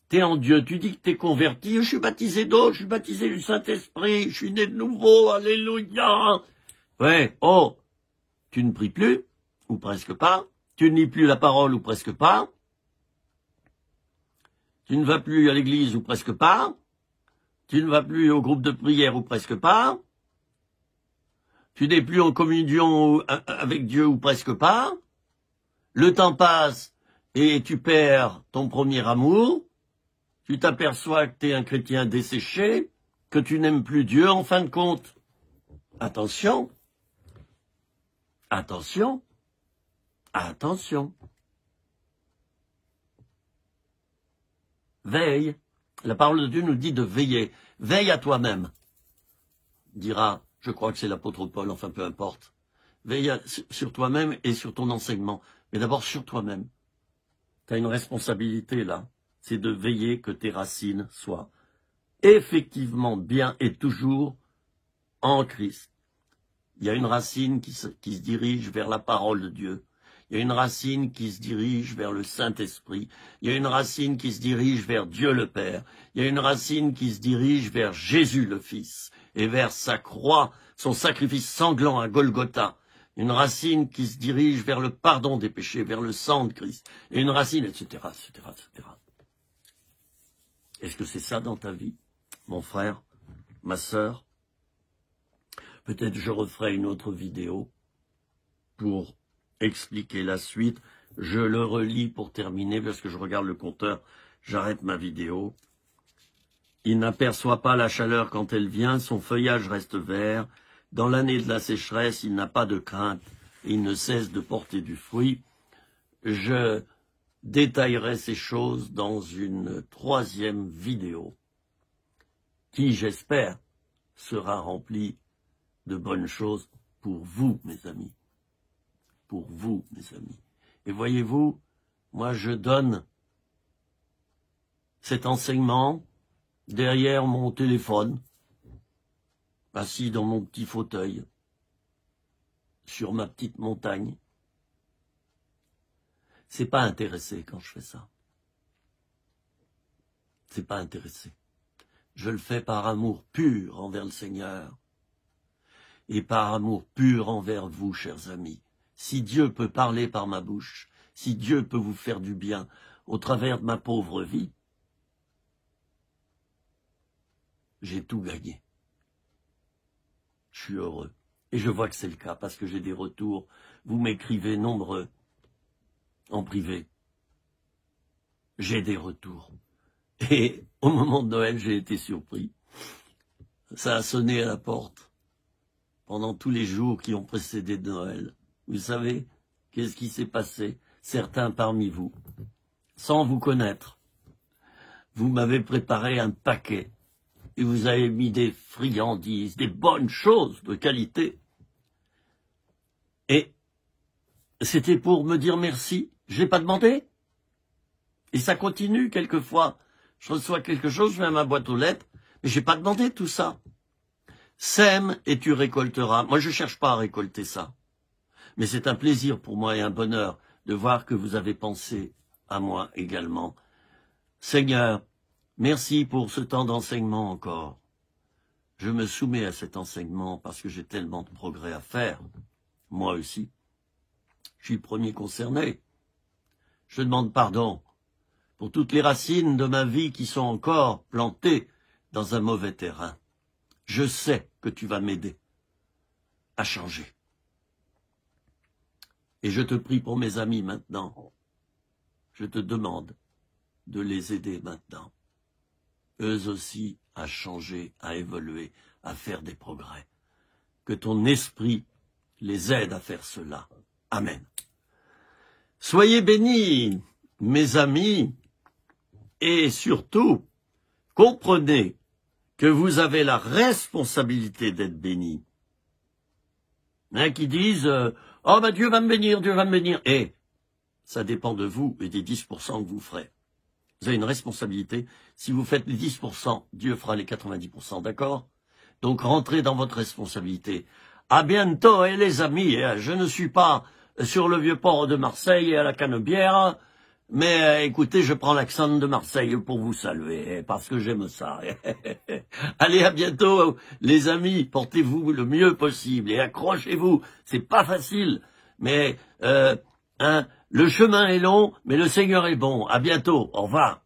T'es en Dieu, tu dis que t'es converti, je suis baptisé d'eau, je suis baptisé du Saint-Esprit, je suis né de nouveau, alléluia. Ouais, oh, tu ne pries plus, ou presque pas, tu ne lis plus la parole, ou presque pas, tu ne vas plus à l'église, ou presque pas, tu ne vas plus au groupe de prière, ou presque pas, tu n'es plus en communion avec Dieu, ou presque pas, le temps passe, et tu perds ton premier amour, tu t'aperçois que tu es un chrétien desséché, que tu n'aimes plus Dieu en fin de compte. Attention, attention, attention. Veille. La parole de Dieu nous dit de veiller. Veille à toi-même. Dira, je crois que c'est l'apôtre Paul, enfin peu importe. Veille sur toi-même et sur ton enseignement. Mais d'abord sur toi-même. Tu as une responsabilité là. C'est de veiller que tes racines soient effectivement bien et toujours en Christ. Il y a une racine qui se dirige vers la parole de Dieu. Il y a une racine qui se dirige vers le Saint-Esprit. Il y a une racine qui se dirige vers Dieu le Père. Il y a une racine qui se dirige vers Jésus le Fils et vers sa croix, son sacrifice sanglant à Golgotha. Une racine qui se dirige vers le pardon des péchés, vers le sang de Christ. Et une racine, etc., etc., etc. Est-ce que c'est ça dans ta vie, mon frère, ma sœur? Peut-être je referai une autre vidéo pour expliquer la suite. Je le relis pour terminer, parce que je regarde le compteur, j'arrête ma vidéo. Il n'aperçoit pas la chaleur quand elle vient, son feuillage reste vert. Dans l'année de la sécheresse, il n'a pas de crainte, il ne cesse de porter du fruit. Je détaillerai ces choses dans une 3e vidéo, qui, j'espère, sera remplie de bonnes choses pour vous, mes amis. Pour vous, mes amis. Et voyez-vous, moi je donne cet enseignement derrière mon téléphone, assis dans mon petit fauteuil, sur ma petite montagne. C'est pas intéressé quand je fais ça. C'est pas intéressé. Je le fais par amour pur envers le Seigneur et par amour pur envers vous, chers amis. Si Dieu peut parler par ma bouche, si Dieu peut vous faire du bien au travers de ma pauvre vie, j'ai tout gagné. Je suis heureux. Et je vois que c'est le cas, parce que j'ai des retours. Vous m'écrivez nombreux, en privé. J'ai des retours. Et au moment de Noël, j'ai été surpris. Ça a sonné à la porte pendant tous les jours qui ont précédé de Noël. Vous savez, qu'est-ce qui s'est passé? Certains parmi vous, sans vous connaître, vous m'avez préparé un paquet et vous avez mis des friandises, des bonnes choses de qualité. Et c'était pour me dire merci. Je n'ai pas demandé. Et ça continue quelquefois. Je reçois quelque chose, je vais à ma boîte aux lettres, mais j'ai pas demandé tout ça. Sème et tu récolteras. Moi, je cherche pas à récolter ça. Mais c'est un plaisir pour moi et un bonheur de voir que vous avez pensé à moi également. Seigneur, merci pour ce temps d'enseignement encore. Je me soumets à cet enseignement parce que j'ai tellement de progrès à faire. Moi aussi. Je suis le premier concerné. Je demande pardon pour toutes les racines de ma vie qui sont encore plantées dans un mauvais terrain. Je sais que tu vas m'aider à changer. Et je te prie pour mes amis maintenant. Je te demande de les aider maintenant. Eux aussi à changer, à évoluer, à faire des progrès. Que ton esprit les aide à faire cela. Amen. Soyez bénis, mes amis, et surtout, comprenez que vous avez la responsabilité d'être bénis. Qui disent « Oh, ben Dieu va me bénir, Dieu va me bénir. » Et ça dépend de vous et des 10% que vous ferez. Vous avez une responsabilité. Si vous faites les 10%, Dieu fera les 90%, d'accord? Donc rentrez dans votre responsabilité. À bientôt, les amis. Je ne suis pas sur le vieux port de Marseille et à la Canebière, mais écoutez, je prends l'accent de Marseille pour vous saluer, parce que j'aime ça. Allez, à bientôt, les amis. Portez-vous le mieux possible et accrochez-vous. C'est pas facile, mais le chemin est long, mais le Seigneur est bon. À bientôt. Au revoir.